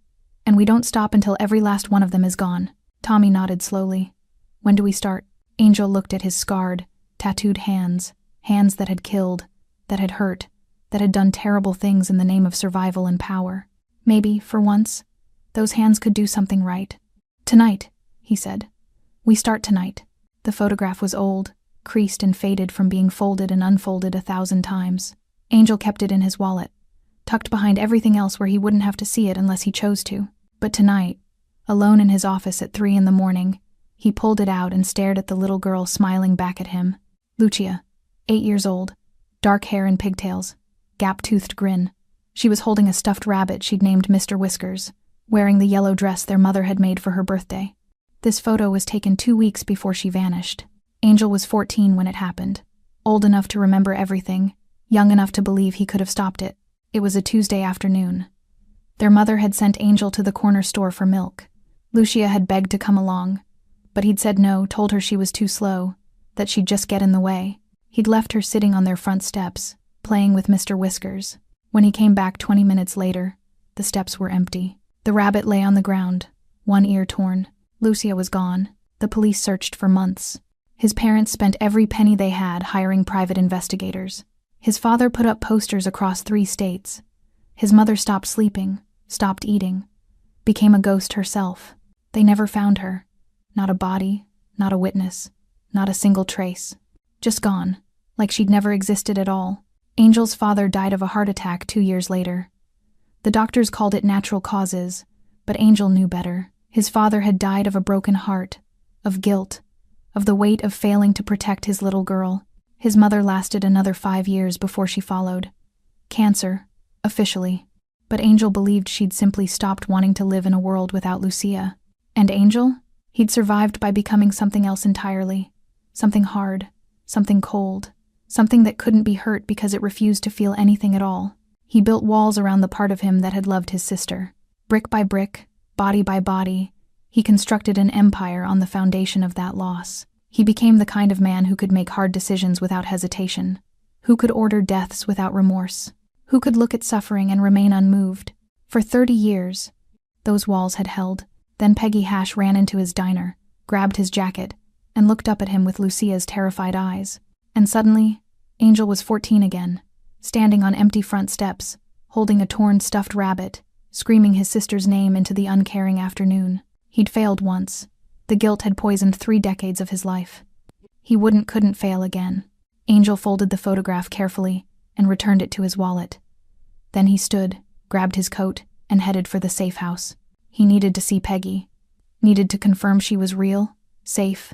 And we don't stop until every last one of them is gone. Tommy nodded slowly. When do we start? Angel looked at his scarred, tattooed hands. Hands that had killed, that had hurt, that had done terrible things in the name of survival and power. Maybe, for once, those hands could do something right. Tonight, he said. We start tonight. The photograph was old, creased and faded from being folded and unfolded 1,000 times. Angel kept it in his wallet, tucked behind everything else where he wouldn't have to see it unless he chose to. But tonight, alone in his office at 3 a.m, he pulled it out and stared at the little girl smiling back at him. Lucia, 8 years old, dark hair and pigtails, gap-toothed grin. She was holding a stuffed rabbit she'd named Mr. Whiskers, wearing the yellow dress their mother had made for her birthday. This photo was taken 2 weeks before she vanished. Angel was 14 when it happened, old enough to remember everything, young enough to believe he could have stopped it. It was a Tuesday afternoon. Their mother had sent Angel to the corner store for milk. Lucia had begged to come along, but he'd said no, told her she was too slow, that she'd just get in the way. He'd left her sitting on their front steps, playing with Mr. Whiskers. When he came back 20 minutes later, the steps were empty. The rabbit lay on the ground, one ear torn. Lucia was gone. The police searched for months. His parents spent every penny they had hiring private investigators. His father put up posters across 3 states. His mother stopped sleeping, stopped eating, became a ghost herself. They never found her. Not a body, not a witness, not a single trace. Just gone, like she'd never existed at all. Angel's father died of a heart attack 2 years later. The doctors called it natural causes, but Angel knew better. His father had died of a broken heart, of guilt, of the weight of failing to protect his little girl. His mother lasted another 5 years before she followed. Cancer, officially. But Angel believed she'd simply stopped wanting to live in a world without Lucia. And Angel? He'd survived by becoming something else entirely. Something hard, something cold, something that couldn't be hurt because it refused to feel anything at all. He built walls around the part of him that had loved his sister. Brick by brick, body by body, he constructed an empire on the foundation of that loss. He became the kind of man who could make hard decisions without hesitation, who could order deaths without remorse, who could look at suffering and remain unmoved. For 30 years, those walls had held. Then Peggy Hash ran into his diner, grabbed his jacket, and looked up at him with Lucia's terrified eyes. And suddenly, Angel was 14 again, standing on empty front steps, holding a torn stuffed rabbit, screaming his sister's name into the uncaring afternoon. He'd failed once. The guilt had poisoned 3 decades of his life. He couldn't fail again. Angel folded the photograph carefully and returned it to his wallet. Then he stood, grabbed his coat, and headed for the safe house. He needed to see Peggy. Needed to confirm she was real, safe,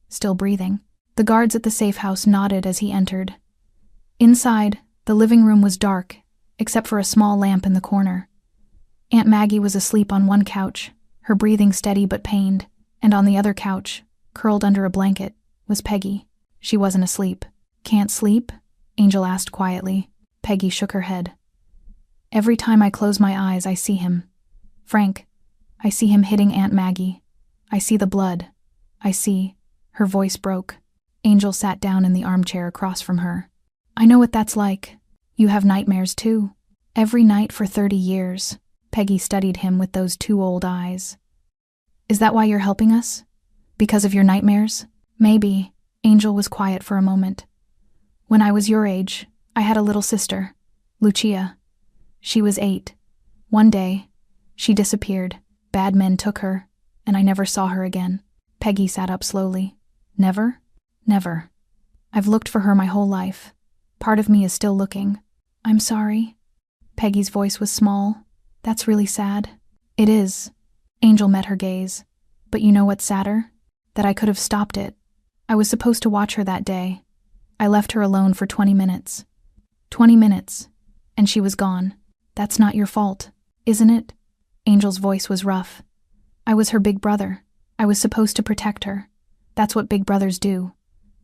still breathing. The guards at the safe house nodded as he entered. Inside, the living room was dark, except for a small lamp in the corner. Aunt Maggie was asleep on one couch, her breathing steady but pained, and on the other couch, curled under a blanket, was Peggy. She wasn't asleep. "Can't sleep?" Angel asked quietly. Peggy shook her head. "Every time I close my eyes, I see him. Frank, I see him hitting Aunt Maggie. I see the blood. I see..." Her voice broke. Angel sat down in the armchair across from her. "I know what that's like. You have nightmares too." "Every night for 30 years. Peggy studied him with those 2 old eyes. Is that why you're helping us? Because of your nightmares? Maybe. Angel was quiet for a moment. When I was your age, I had a little sister, Lucia. She was 8. One day, she disappeared. Bad men took her, and I never saw her again. Peggy sat up slowly. Never? Never. I've looked for her my whole life. Part of me is still looking. I'm sorry. Peggy's voice was small. That's really sad. It is. Angel met her gaze. But you know what's sadder? That I could have stopped it. I was supposed to watch her that day. I left her alone for 20 minutes. 20 minutes. And she was gone. That's not your fault, isn't it? Angel's voice was rough. I was her big brother. I was supposed to protect her. That's what big brothers do.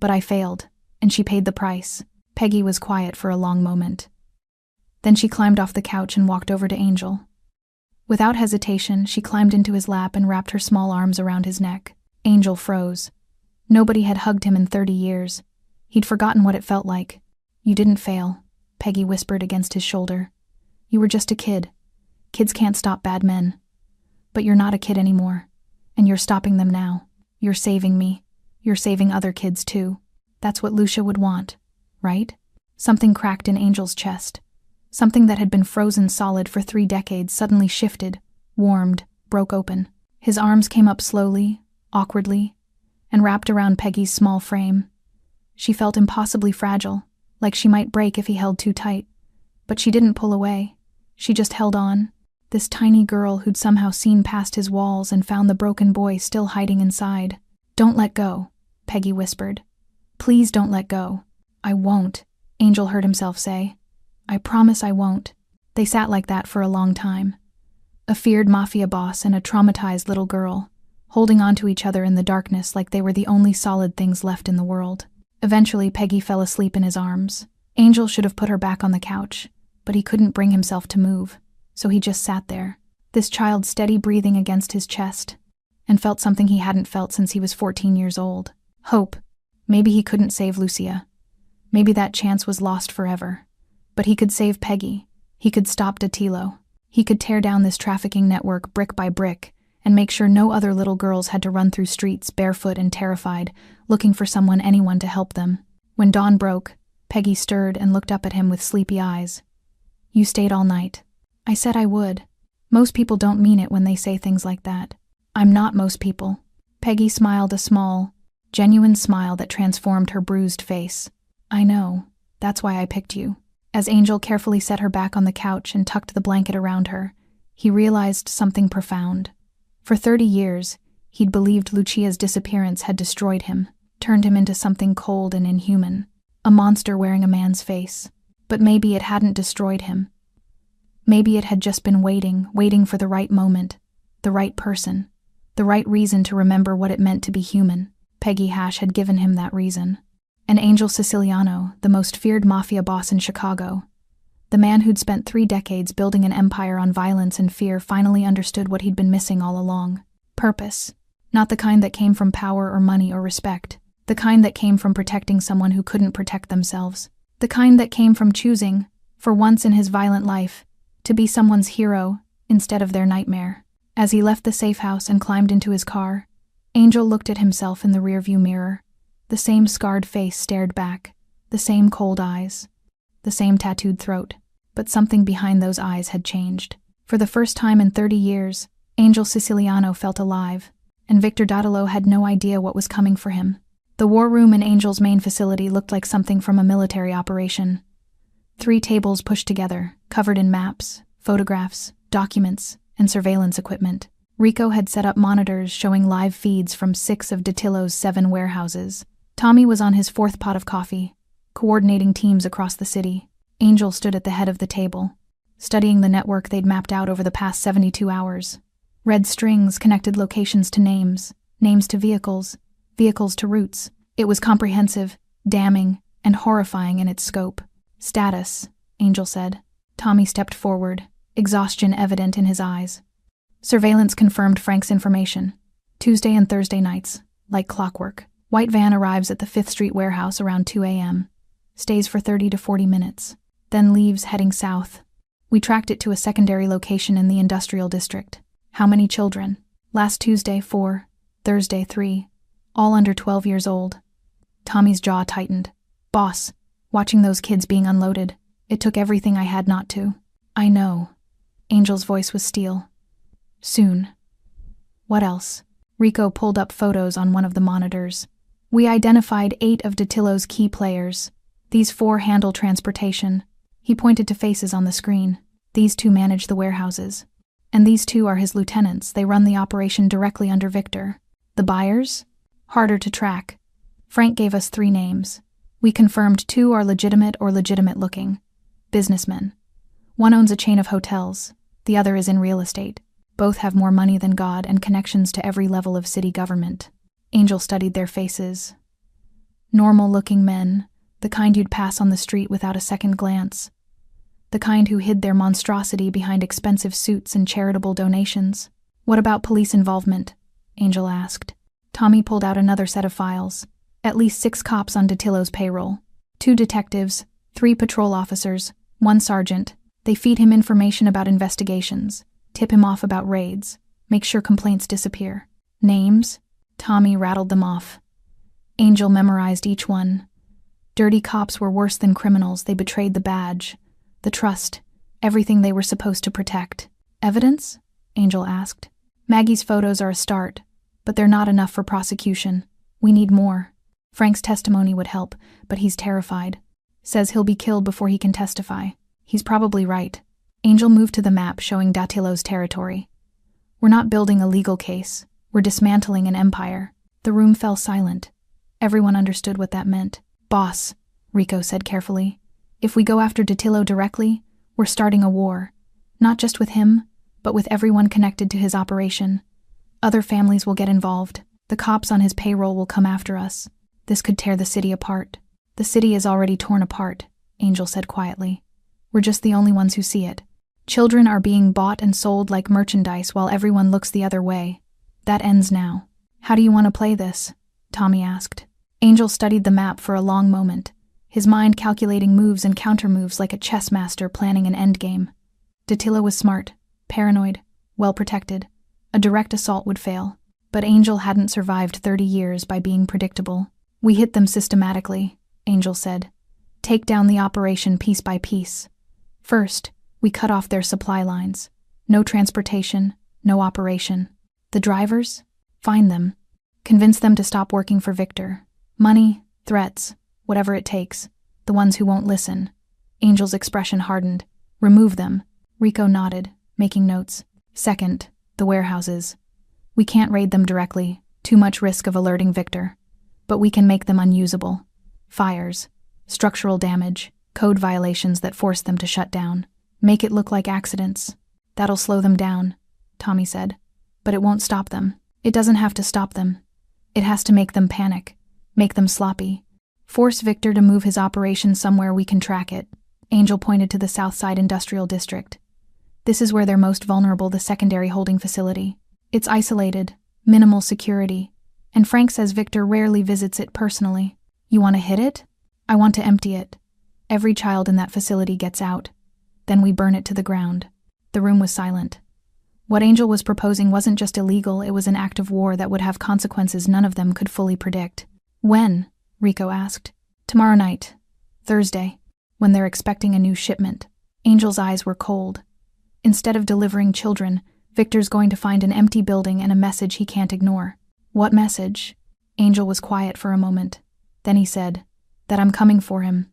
But I failed, and she paid the price. Peggy was quiet for a long moment. Then she climbed off the couch and walked over to Angel. Without hesitation, she climbed into his lap and wrapped her small arms around his neck. Angel froze. Nobody had hugged him in 30 years. He'd forgotten what it felt like. You didn't fail, Peggy whispered against his shoulder. You were just a kid. Kids can't stop bad men. But you're not a kid anymore. And you're stopping them now. You're saving me. You're saving other kids too. That's what Lucia would want, right? Something cracked in Angel's chest. Something that had been frozen solid for 3 decades suddenly shifted, warmed, broke open. His arms came up slowly, awkwardly, and wrapped around Peggy's small frame. She felt impossibly fragile, like she might break if he held too tight. But she didn't pull away. She just held on. This tiny girl who'd somehow seen past his walls and found the broken boy still hiding inside. Don't let go, Peggy whispered. Please don't let go. I won't, Angel heard himself say. I promise I won't. They sat like that for a long time. A feared mafia boss and a traumatized little girl, holding on to each other in the darkness like they were the only solid things left in the world. Eventually, Peggy fell asleep in his arms. Angel should have put her back on the couch, but he couldn't bring himself to move, so he just sat there, this child steady breathing against his chest, and felt something he hadn't felt since he was 14 years old. Hope. Maybe he couldn't save Lucia. Maybe that chance was lost forever. But he could save Peggy. He could stop Datilo. He could tear down this trafficking network brick by brick and make sure no other little girls had to run through streets barefoot and terrified, looking for anyone to help them. When dawn broke, Peggy stirred and looked up at him with sleepy eyes. You stayed all night. I said I would. Most people don't mean it when they say things like that. I'm not most people. Peggy smiled a small, genuine smile that transformed her bruised face. I know. That's why I picked you. As Angel carefully set her back on the couch and tucked the blanket around her, he realized something profound. For 30 years, he'd believed Lucia's disappearance had destroyed him, turned him into something cold and inhuman, a monster wearing a man's face. But maybe it hadn't destroyed him. Maybe it had just been waiting for the right moment, the right person, the right reason to remember what it meant to be human. Peggy Hash had given him that reason. And Angel Siciliano, the most feared mafia boss in Chicago, the man who'd spent 3 decades building an empire on violence and fear, finally understood what he'd been missing all along. Purpose. Not the kind that came from power or money or respect. The kind that came from protecting someone who couldn't protect themselves. The kind that came from choosing, for once in his violent life, to be someone's hero instead of their nightmare. As he left the safe house and climbed into his car, Angel looked at himself in the rearview mirror. The same scarred face stared back, the same cold eyes, the same tattooed throat. But something behind those eyes had changed. For the first time in 30 years, Angel Siciliano felt alive, and Victor Datilo had no idea what was coming for him. The war room in Angel's main facility looked like something from a military operation. 3 tables pushed together, covered in maps, photographs, documents, and surveillance equipment. Rico had set up monitors showing live feeds from 6 of Datilo's 7 warehouses. Tommy was on his 4th pot of coffee, coordinating teams across the city. Angel stood at the head of the table, studying the network they'd mapped out over the past 72 hours. Red strings connected locations to names, names to vehicles, vehicles to routes. It was comprehensive, damning, and horrifying in its scope. Status, Angel said. Tommy stepped forward, exhaustion evident in his eyes. Surveillance confirmed Frank's information. Tuesday and Thursday nights, like clockwork. White van arrives at the 5th Street warehouse around 2 a.m., stays for 30 to 40 minutes, then leaves heading south. We tracked it to a secondary location in the industrial district. How many children? Last Tuesday, 4. Thursday, 3. All under 12 years old. Tommy's jaw tightened. Boss, watching those kids being unloaded, it took everything I had not to. I know. Angel's voice was steel. Soon. What else? Rico pulled up photos on one of the monitors. We identified 8 of Datillo's key players. These 4 handle transportation. He pointed to faces on the screen. These 2 manage the warehouses. And these 2 are his lieutenants. They run the operation directly under Victor. The buyers? Harder to track. Frank gave us 3 names. We confirmed 2 are legitimate or legitimate-looking. Businessmen. One owns a chain of hotels. The other is in real estate. Both have more money than God and connections to every level of city government. Angel studied their faces. Normal-looking men, the kind you'd pass on the street without a second glance. The kind who hid their monstrosity behind expensive suits and charitable donations. What about police involvement? Angel asked. Tommy pulled out another set of files. At least 6 cops on Datillo's payroll. 2 detectives, 3 patrol officers, 1 sergeant. They feed him information about investigations, tip him off about raids, make sure complaints disappear. Names? Tommy rattled them off. Angel memorized each one. Dirty cops were worse than criminals. They betrayed the badge, the trust, everything they were supposed to protect. Evidence? Angel asked. Maggie's photos are a start, but they're not enough for prosecution. We need more. Frank's testimony would help, but he's terrified. Says he'll be killed before he can testify. He's probably right. Angel moved to the map showing Datillo's territory. We're not building a legal case. We're dismantling an empire. The room fell silent. Everyone understood what that meant. Boss, Rico said carefully, if we go after Datillo directly, we're starting a war. Not just with him, but with everyone connected to his operation. Other families will get involved. The cops on his payroll will come after us. This could tear the city apart. The city is already torn apart, Angel said quietly. We're just the only ones who see it. Children are being bought and sold like merchandise while everyone looks the other way. That ends now. How do you want to play this? Tommy asked. Angel studied the map for a long moment, his mind calculating moves and countermoves like a chess master planning an endgame. Datillo was smart, paranoid, well-protected. A direct assault would fail. But Angel hadn't survived 30 years by being predictable. We hit them systematically, Angel said. Take down the operation piece by piece. First, we cut off their supply lines. No transportation, no operation. The drivers? Find them. Convince them to stop working for Victor. Money, threats, whatever it takes. The ones who won't listen. Angel's expression hardened. Remove them. Rico nodded, making notes. Second, the warehouses. We can't raid them directly. Too much risk of alerting Victor. But we can make them unusable. Fires, structural damage, code violations that force them to shut down. Make it look like accidents. That'll slow them down, Tommy said. But it won't stop them. It doesn't have to stop them. It has to make them panic, make them sloppy. Force Victor to move his operation somewhere we can track it. Angel pointed to the Southside Industrial District. This is where they're most vulnerable, the secondary holding facility. It's isolated, minimal security, and Frank says Victor rarely visits it personally. You want to hit it? I want to empty it. Every child in that facility gets out. Then we burn it to the ground. The room was silent. What Angel was proposing wasn't just illegal, it was an act of war that would have consequences none of them could fully predict. When? Rico asked. Tomorrow night. Thursday. When they're expecting a new shipment. Angel's eyes were cold. Instead of delivering children, Victor's going to find an empty building and a message he can't ignore. What message? Angel was quiet for a moment. Then he said, that I'm coming for him.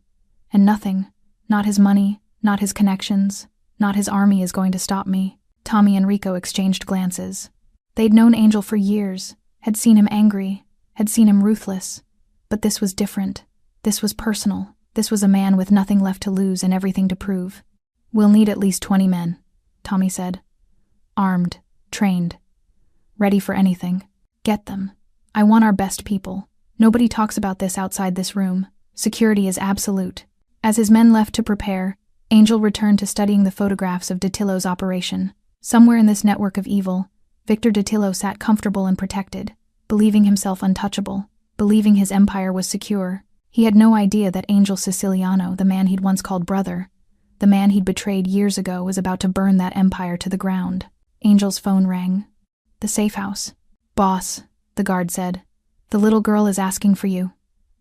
And nothing, not his money, not his connections, not his army is going to stop me. Tommy and Rico exchanged glances. They'd known Angel for years, had seen him angry, had seen him ruthless. But this was different. This was personal. This was a man with nothing left to lose and everything to prove. We'll need at least 20 men, Tommy said. Armed, trained, ready for anything. Get them. I want our best people. Nobody talks about this outside this room. Security is absolute. As his men left to prepare, Angel returned to studying the photographs of Datillo's operation. Somewhere in this network of evil, Victor Datillo sat comfortable and protected, believing himself untouchable, believing his empire was secure. He had no idea that Angel Siciliano, the man he'd once called brother, the man he'd betrayed years ago, was about to burn that empire to the ground. Angel's phone rang. The safe house. Boss, the guard said. The little girl is asking for you.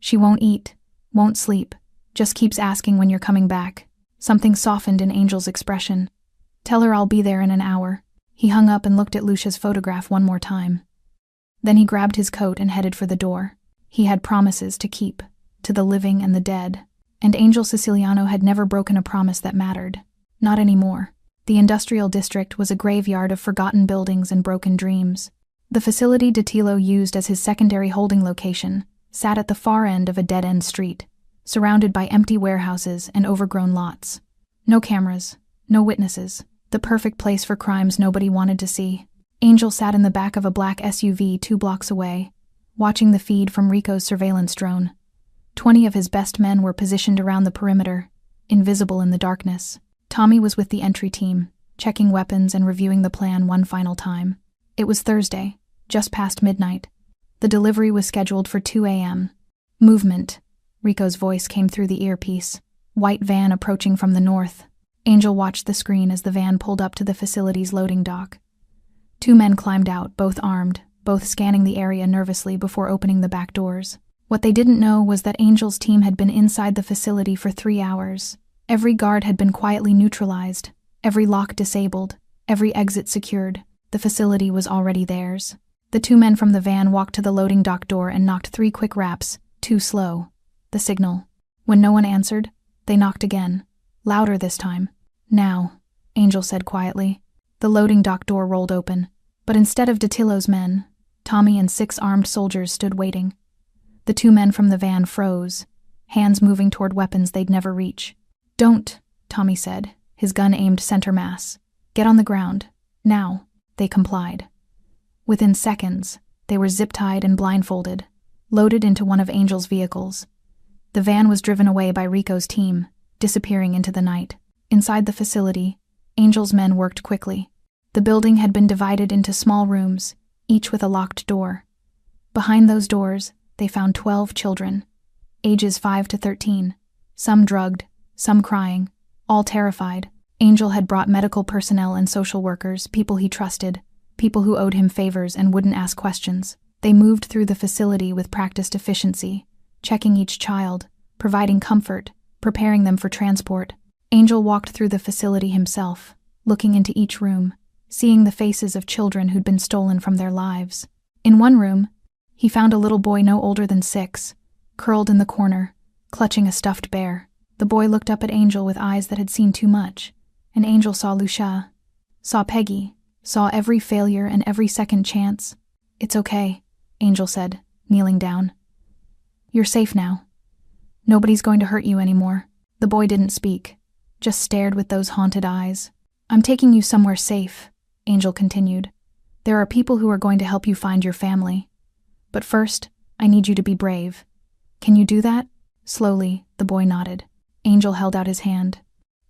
She won't eat, won't sleep, just keeps asking when you're coming back. Something softened in Angel's expression. Tell her I'll be there in an hour. He hung up and looked at Lucia's photograph one more time. Then he grabbed his coat and headed for the door. He had promises to keep, to the living and the dead. And Angel Siciliano had never broken a promise that mattered. Not anymore. The industrial district was a graveyard of forgotten buildings and broken dreams. The facility Dattilo used as his secondary holding location sat at the far end of a dead-end street, surrounded by empty warehouses and overgrown lots. No cameras, no witnesses. The perfect place for crimes nobody wanted to see. Angel sat in the back of a black SUV 2 blocks away, watching the feed from Rico's surveillance drone. 20 of his best men were positioned around the perimeter, invisible in the darkness. Tommy was with the entry team, checking weapons and reviewing the plan one final time. It was Thursday, just past midnight. The delivery was scheduled for 2 a.m. Movement. Rico's voice came through the earpiece. White van approaching from the north. Angel watched the screen as the van pulled up to the facility's loading dock. 2 men climbed out, both armed, both scanning the area nervously before opening the back doors. What they didn't know was that Angel's team had been inside the facility for 3 hours. Every guard had been quietly neutralized, every lock disabled, every exit secured. The facility was already theirs. The 2 men from the van walked to the loading dock door and knocked 3 quick raps, too slow. The signal. When no one answered, they knocked again. Louder this time. Now, Angel said quietly. The loading dock door rolled open, but instead of Dattilo's men, Tommy and 6 armed soldiers stood waiting. The 2 men from the van froze, hands moving toward weapons they'd never reach. Don't, Tommy said, his gun aimed center mass. Get on the ground. Now. They complied. Within seconds, they were zip-tied and blindfolded, loaded into one of Angel's vehicles. The van was driven away by Rico's team, disappearing into the night. Inside the facility, Angel's men worked quickly. The building had been divided into small rooms, each with a locked door. Behind those doors, they found 12 children, ages 5 to 13, some drugged, some crying, all terrified. Angel had brought medical personnel and social workers, people he trusted, people who owed him favors and wouldn't ask questions. They moved through the facility with practiced efficiency, checking each child, providing comfort, preparing them for transport. Angel walked through the facility himself, looking into each room, seeing the faces of children who'd been stolen from their lives. In one room, he found a little boy no older than 6, curled in the corner, clutching a stuffed bear. The boy looked up at Angel with eyes that had seen too much, and Angel saw Lucia, saw Peggy, saw every failure and every second chance. It's okay, Angel said, kneeling down. You're safe now. Nobody's going to hurt you anymore. The boy didn't speak, just stared with those haunted eyes. I'm taking you somewhere safe, Angel continued. There are people who are going to help you find your family. But first, I need you to be brave. Can you do that? Slowly, the boy nodded. Angel held out his hand.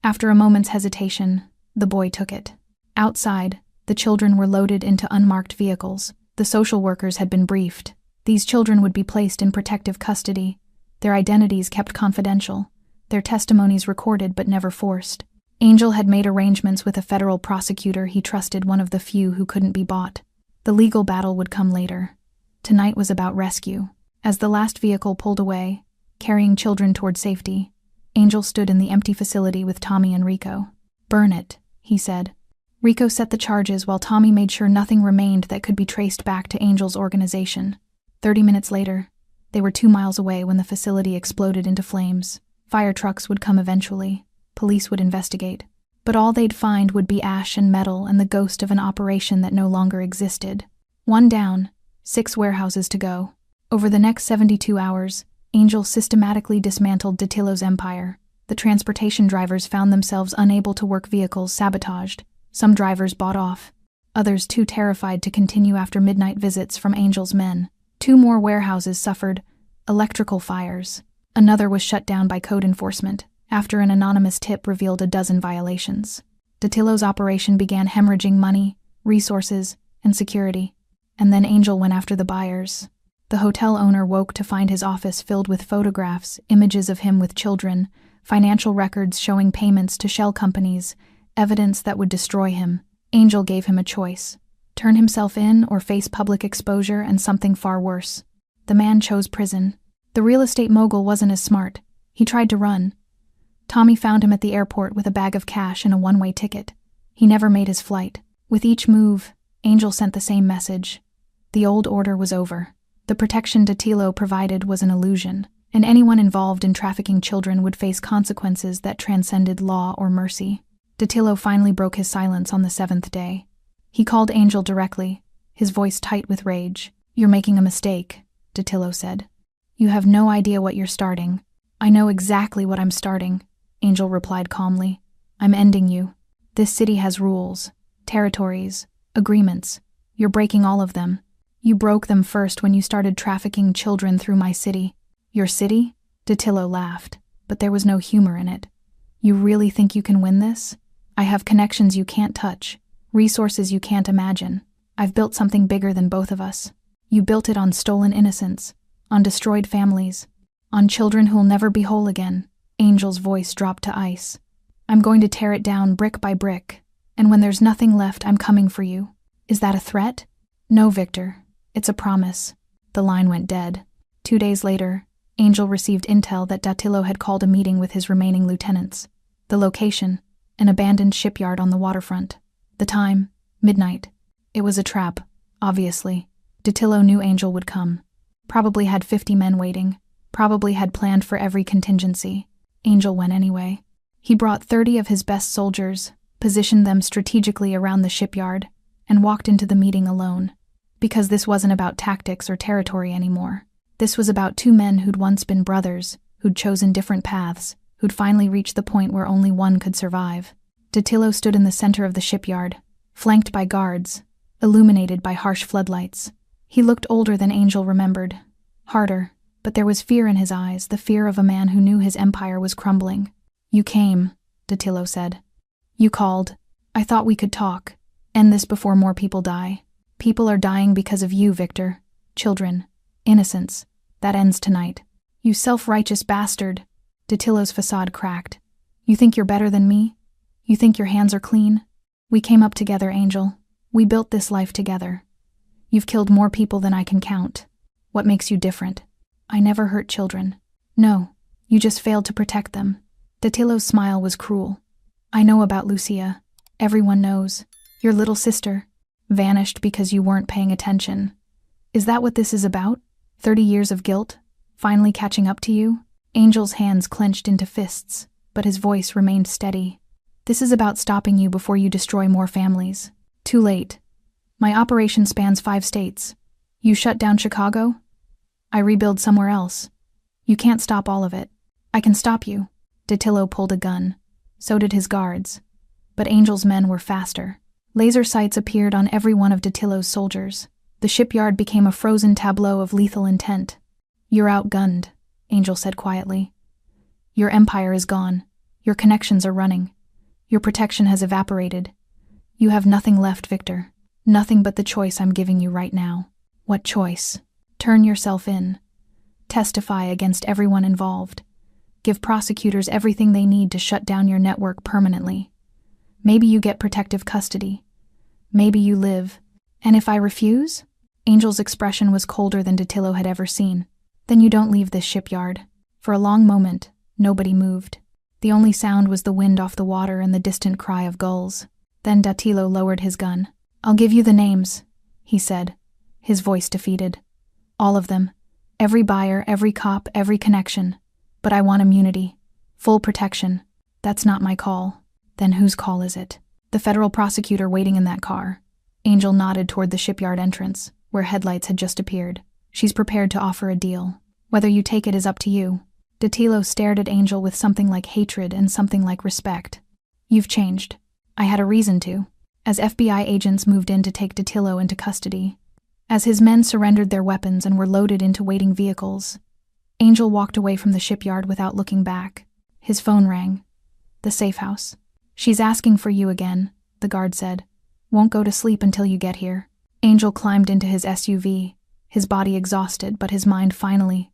After a moment's hesitation, the boy took it. Outside, the children were loaded into unmarked vehicles. The social workers had been briefed. These children would be placed in protective custody, their identities kept confidential, their testimonies recorded but never forced. Angel had made arrangements with a federal prosecutor he trusted, one of the few who couldn't be bought. The legal battle would come later. Tonight was about rescue. As the last vehicle pulled away, carrying children toward safety, Angel stood in the empty facility with Tommy and Rico. Burn it, he said. Rico set the charges while Tommy made sure nothing remained that could be traced back to Angel's organization. 30 minutes later, they were 2 miles away when the facility exploded into flames. Fire trucks would come eventually. Police would investigate. But all they'd find would be ash and metal and the ghost of an operation that no longer existed. 1 down, 6 warehouses to go. Over the next 72 hours, Angel systematically dismantled Dattilo's empire. The transportation drivers found themselves unable to work, vehicles sabotaged. Some drivers bought off, others too terrified to continue after midnight visits from Angel's men. 2 more warehouses suffered electrical fires. Another was shut down by code enforcement after an anonymous tip revealed a dozen violations. Dattilo's operation began hemorrhaging money, resources, and security. And then Angel went after the buyers. The hotel owner woke to find his office filled with photographs, images of him with children, financial records showing payments to shell companies, evidence that would destroy him. Angel gave him a choice: Turn himself in or face public exposure and something far worse. The man chose prison. The real estate mogul wasn't as smart. He tried to run. Tommy found him at the airport with a bag of cash and a one-way ticket. He never made his flight. With each move, Angel sent the same message. The old order was over. The protection Dattilo provided was an illusion, and anyone involved in trafficking children would face consequences that transcended law or mercy. Dattilo finally broke his silence on the 7th day. He called Angel directly, his voice tight with rage. "You're making a mistake," Dattilo said. "You have no idea what you're starting." "I know exactly what I'm starting," Angel replied calmly. "I'm ending you. This city has rules, territories, agreements. You're breaking all of them. You broke them first when you started trafficking children through my city." "Your city?" Dattilo laughed, but there was no humor in it. "You really think you can win this? I have connections you can't touch, resources you can't imagine. I've built something bigger than both of us. You built it on stolen innocence, on destroyed families, on children who'll never be whole again." Angel's voice dropped to ice. "I'm going to tear it down brick by brick, and when there's nothing left, I'm coming for you." "Is that a threat?" "No, Victor. It's a promise." The line went dead. 2 days later, Angel received intel that Dattilo had called a meeting with his remaining lieutenants. The location, an abandoned shipyard on the waterfront. The time, midnight. It was a trap, obviously. Dattilo knew Angel would come. Probably had 50 men waiting. Probably had planned for every contingency. Angel went anyway. He brought 30 of his best soldiers, positioned them strategically around the shipyard, and walked into the meeting alone. Because this wasn't about tactics or territory anymore. This was about 2 men who'd once been brothers, who'd chosen different paths, who'd finally reached the point where only one could survive. Dattilo stood in the center of the shipyard, flanked by guards, illuminated by harsh floodlights. He looked older than Angel remembered, harder, but there was fear in his eyes, the fear of a man who knew his empire was crumbling. "You came," Dattilo said. "You called. I thought we could talk. End this before more people die. People are dying because of you, Victor. Children. Innocence. That ends tonight." "You self-righteous bastard." Dattilo's facade cracked. "You think you're better than me? You think your hands are clean? We came up together, Angel. We built this life together. You've killed more people than I can count. What makes you different?" "I never hurt children." "No, you just failed to protect them." Dattilo's smile was cruel. "I know about Lucia. Everyone knows. Your little sister. Vanished because you weren't paying attention. Is that what this is about? 30 years of guilt? Finally catching up to you?" Angel's hands clenched into fists, but his voice remained steady. "This is about stopping you before you destroy more families. Too late. My operation spans 5 states. You shut down Chicago? I rebuild somewhere else. You can't stop all of it. I can stop you." Dattilo pulled a gun. So did his guards. But Angel's men were faster. Laser sights appeared on every one of Dattilo's soldiers. The shipyard became a frozen tableau of lethal intent. "You're outgunned," Angel said quietly. "Your empire is gone. Your connections are running. Your protection has evaporated. You have nothing left, Victor. Nothing but the choice I'm giving you right now." "What choice?" "Turn yourself in. Testify against everyone involved. Give prosecutors everything they need to shut down your network permanently. Maybe you get protective custody. Maybe you live. And if I refuse?" Angel's expression was colder than Dattilo had ever seen. "Then you don't leave this shipyard." For a long moment, nobody moved. The only sound was the wind off the water and the distant cry of gulls. Then Dattilo lowered his gun. "I'll give you the names," he said, his voice defeated. "All of them. Every buyer, every cop, every connection. But I want immunity. Full protection. That's not my call." "Then whose call is it?" "The federal prosecutor waiting in that car." Angel nodded toward the shipyard entrance, where headlights had just appeared. "She's prepared to offer a deal. Whether you take it is up to you." Dattilo stared at Angel with something like hatred and something like respect. "You've changed." "I had a reason to." As FBI agents moved in to take Dattilo into custody, as his men surrendered their weapons and were loaded into waiting vehicles, Angel walked away from the shipyard without looking back. His phone rang. The safe house. "She's asking for you again," the guard said. "Won't go to sleep until you get here." Angel climbed into his SUV, his body exhausted but his mind finally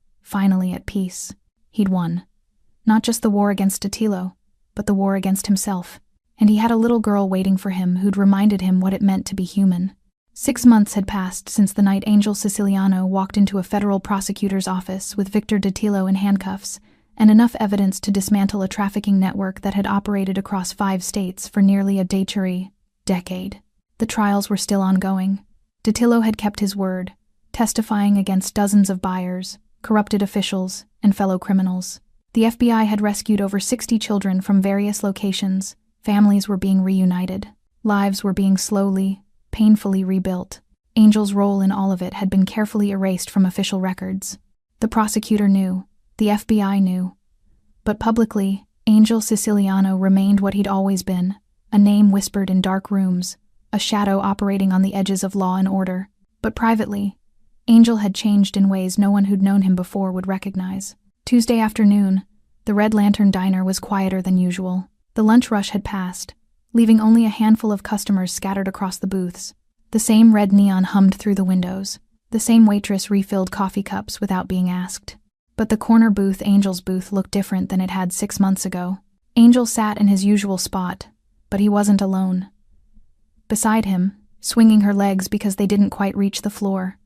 at peace. He'd won. Not just the war against Dattilo, but the war against himself. And he had a little girl waiting for him who'd reminded him what it meant to be human. 6 months had passed since the night Angel Siciliano walked into a federal prosecutor's office with Victor Datillo in handcuffs, and enough evidence to dismantle a trafficking network that had operated across 5 states for nearly a decade. The trials were still ongoing. Datillo had kept his word, testifying against dozens of buyers, corrupted officials, and fellow criminals. The FBI had rescued over 60 children from various locations. Families were being reunited. Lives were being slowly, painfully rebuilt. Angel's role in all of it had been carefully erased from official records. The prosecutor knew. The FBI knew. But publicly, Angel Siciliano remained what he'd always been, a name whispered in dark rooms, a shadow operating on the edges of law and order. But privately, Angel had changed in ways no one who'd known him before would recognize. Tuesday afternoon, the Red Lantern Diner was quieter than usual. The lunch rush had passed, leaving only a handful of customers scattered across the booths. The same red neon hummed through the windows. The same waitress refilled coffee cups without being asked. But the corner booth, Angel's booth, looked different than it had 6 months ago. Angel sat in his usual spot, but he wasn't alone. Beside him, swinging her legs because they didn't quite reach the floor,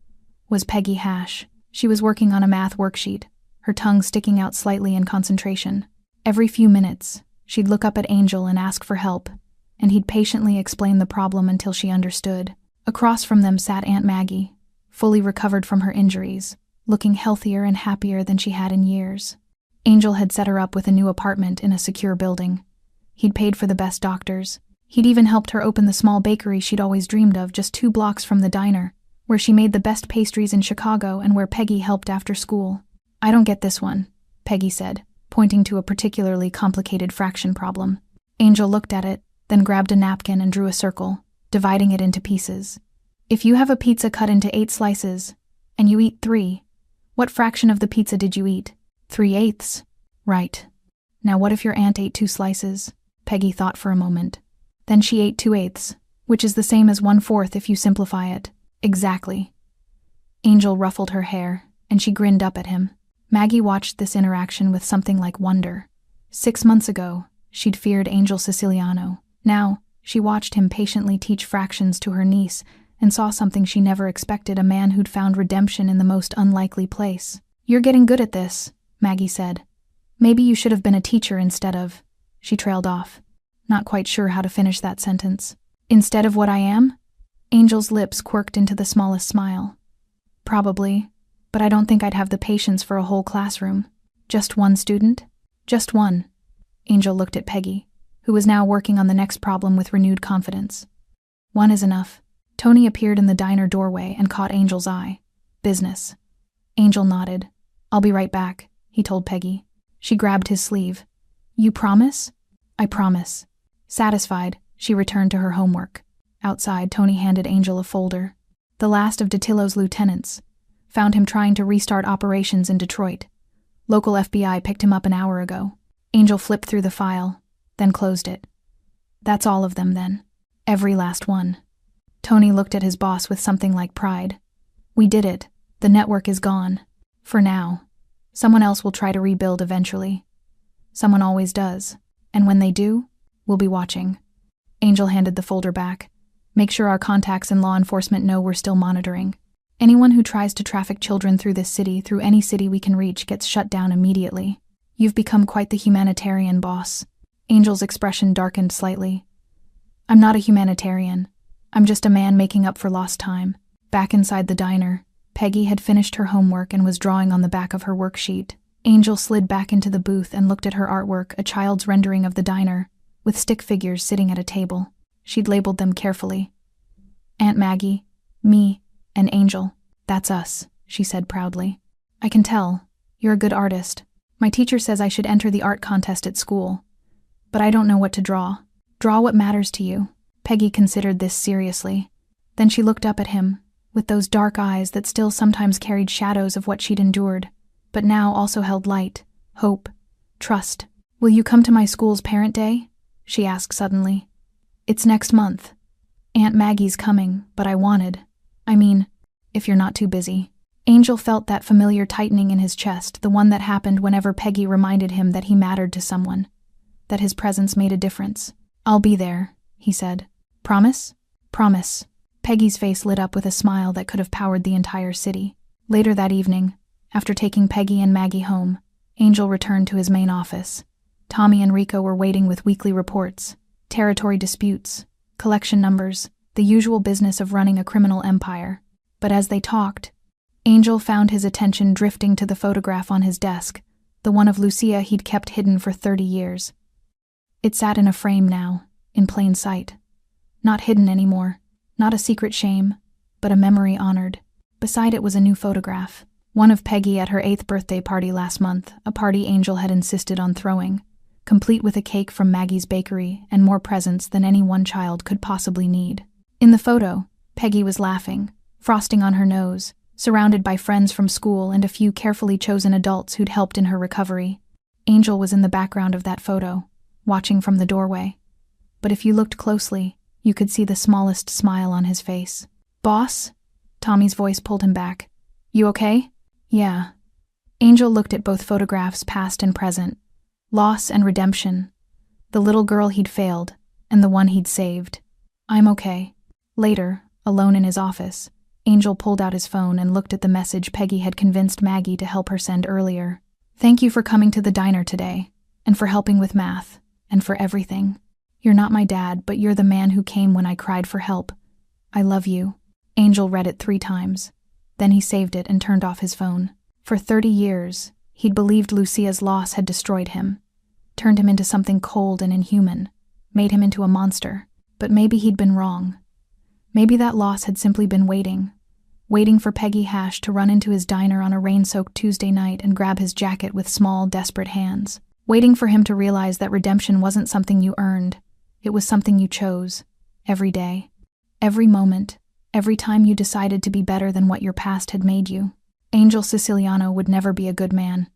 was Peggy Hash. She was working on a math worksheet, her tongue sticking out slightly in concentration. Every few minutes, she'd look up at Angel and ask for help, and he'd patiently explain the problem until she understood. Across from them sat Aunt Maggie, fully recovered from her injuries, looking healthier and happier than she had in years. Angel had set her up with a new apartment in a secure building. He'd paid for the best doctors. He'd even helped her open the small bakery she'd always dreamed of just 2 blocks from the diner, where she made the best pastries in Chicago and where Peggy helped after school. "I don't get this one," Peggy said, pointing to a particularly complicated fraction problem. Angel looked at it, then grabbed a napkin and drew a circle, dividing it into pieces. "If you have a pizza cut into 8 slices, and you eat 3, what fraction of the pizza did you eat? 3/8. Right. Now what if your aunt ate 2 slices? Peggy thought for a moment. Then she ate 2/8, which is the same as 1/4 if you simplify it. Exactly. Angel ruffled her hair, and she grinned up at him. Maggie watched this interaction with something like wonder. 6 months ago, she'd feared Angel Siciliano. Now, she watched him patiently teach fractions to her niece and saw something she never expected, a man who'd found redemption in the most unlikely place. "You're getting good at this," Maggie said. "Maybe you should have been a teacher instead of—" She trailed off, not quite sure how to finish that sentence. "Instead of what I am?" Angel's lips quirked into the smallest smile. "Probably, but I don't think I'd have the patience for a whole classroom. Just one student?" "Just one." Angel looked at Peggy, who was now working on the next problem with renewed confidence. "One is enough." Tony appeared in the diner doorway and caught Angel's eye. "Business." Angel nodded. "I'll be right back," he told Peggy. She grabbed his sleeve. "You promise?" "I promise." Satisfied, she returned to her homework. Outside, Tony handed Angel a folder. The last of Datillo's lieutenants. Found him trying to restart operations in Detroit. Local FBI picked him up an hour ago. Angel flipped through the file, then closed it. "That's all of them, then. Every last one." Tony looked at his boss with something like pride. "We did it. The network is gone. For now. Someone else will try to rebuild eventually. Someone always does. And when they do, we'll be watching." Angel handed the folder back. "Make sure our contacts in law enforcement know we're still monitoring. Anyone who tries to traffic children through this city, through any city we can reach, gets shut down immediately. You've become quite the humanitarian, boss." Angel's expression darkened slightly. "I'm not a humanitarian. I'm just a man making up for lost time." Back inside the diner, Peggy had finished her homework and was drawing on the back of her worksheet. Angel slid back into the booth and looked at her artwork, a child's rendering of the diner, with stick figures sitting at a table. She'd labeled them carefully. "Aunt Maggie, me, and Angel. That's us," she said proudly. "I can tell. You're a good artist. My teacher says I should enter the art contest at school. But I don't know what to draw. Draw what matters to you." Peggy considered this seriously. Then she looked up at him, with those dark eyes that still sometimes carried shadows of what she'd endured, but now also held light, hope, trust. "Will you come to my school's parent day?" she asked suddenly. "It's next month. Aunt Maggie's coming, but if you're not too busy." Angel felt that familiar tightening in his chest, the one that happened whenever Peggy reminded him that he mattered to someone, that his presence made a difference. "I'll be there," he said. "Promise?" "Promise." Peggy's face lit up with a smile that could have powered the entire city. Later that evening, after taking Peggy and Maggie home, Angel returned to his main office. Tommy and Rico were waiting with weekly reports, territory disputes, collection numbers, the usual business of running a criminal empire. But as they talked, Angel found his attention drifting to the photograph on his desk, the one of Lucia he'd kept hidden for 30 years. It sat in a frame now, in plain sight. Not hidden anymore, not a secret shame, but a memory honored. Beside it was a new photograph, one of Peggy at her 8th birthday party last month, a party Angel had insisted on throwing, complete with a cake from Maggie's bakery and more presents than any one child could possibly need. In the photo, Peggy was laughing, frosting on her nose, surrounded by friends from school and a few carefully chosen adults who'd helped in her recovery. Angel was in the background of that photo, watching from the doorway. But if you looked closely, you could see the smallest smile on his face. "Boss?" Tommy's voice pulled him back. "You okay?" "Yeah." Angel looked at both photographs, past and present. Loss and redemption. The little girl he'd failed, and the one he'd saved. "I'm okay." Later, alone in his office, Angel pulled out his phone and looked at the message Peggy had convinced Maggie to help her send earlier. "Thank you for coming to the diner today, and for helping with math, and for everything. You're not my dad, but you're the man who came when I cried for help. I love you." Angel read it 3 times. Then he saved it and turned off his phone. For 30 years, he'd believed Lucia's loss had destroyed him, turned him into something cold and inhuman, made him into a monster. But maybe he'd been wrong. Maybe that loss had simply been waiting for Peggy Hash to run into his diner on a rain-soaked Tuesday night and grab his jacket with small, desperate hands. Waiting for him to realize that redemption wasn't something you earned. It was something you chose. Every day. Every moment. Every time you decided to be better than what your past had made you. Angel Siciliano would never be a good man.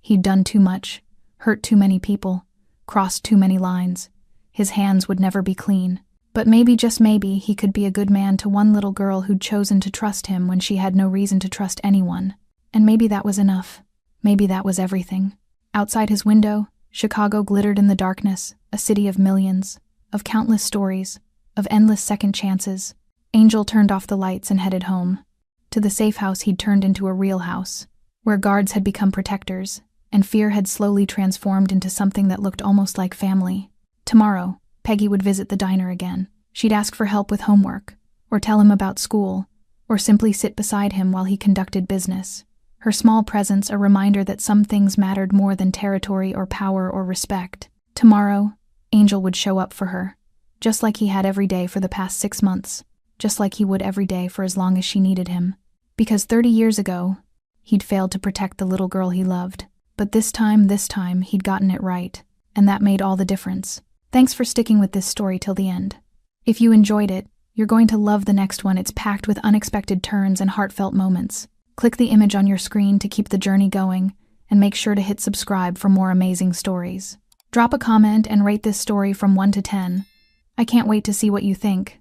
He'd done too much, hurt too many people, crossed too many lines. His hands would never be clean. But maybe, just maybe, he could be a good man to one little girl who'd chosen to trust him when she had no reason to trust anyone. And maybe that was enough. Maybe that was everything. Outside his window, Chicago glittered in the darkness, a city of millions, of countless stories, of endless second chances. Angel turned off the lights and headed home. To the safe house he'd turned into a real house, where guards had become protectors, and fear had slowly transformed into something that looked almost like family. Tomorrow, Peggy would visit the diner again. She'd ask for help with homework, or tell him about school, or simply sit beside him while he conducted business. Her small presence a reminder that some things mattered more than territory or power or respect. Tomorrow, Angel would show up for her, just like he had every day for the past 6 months, just like he would every day for as long as she needed him. Because 30 years ago, he'd failed to protect the little girl he loved. But this time, he'd gotten it right, and that made all the difference. Thanks for sticking with this story till the end. If you enjoyed it, you're going to love the next one. It's packed with unexpected turns and heartfelt moments. Click the image on your screen to keep the journey going, and make sure to hit subscribe for more amazing stories. Drop a comment and rate this story from 1 to 10. I can't wait to see what you think.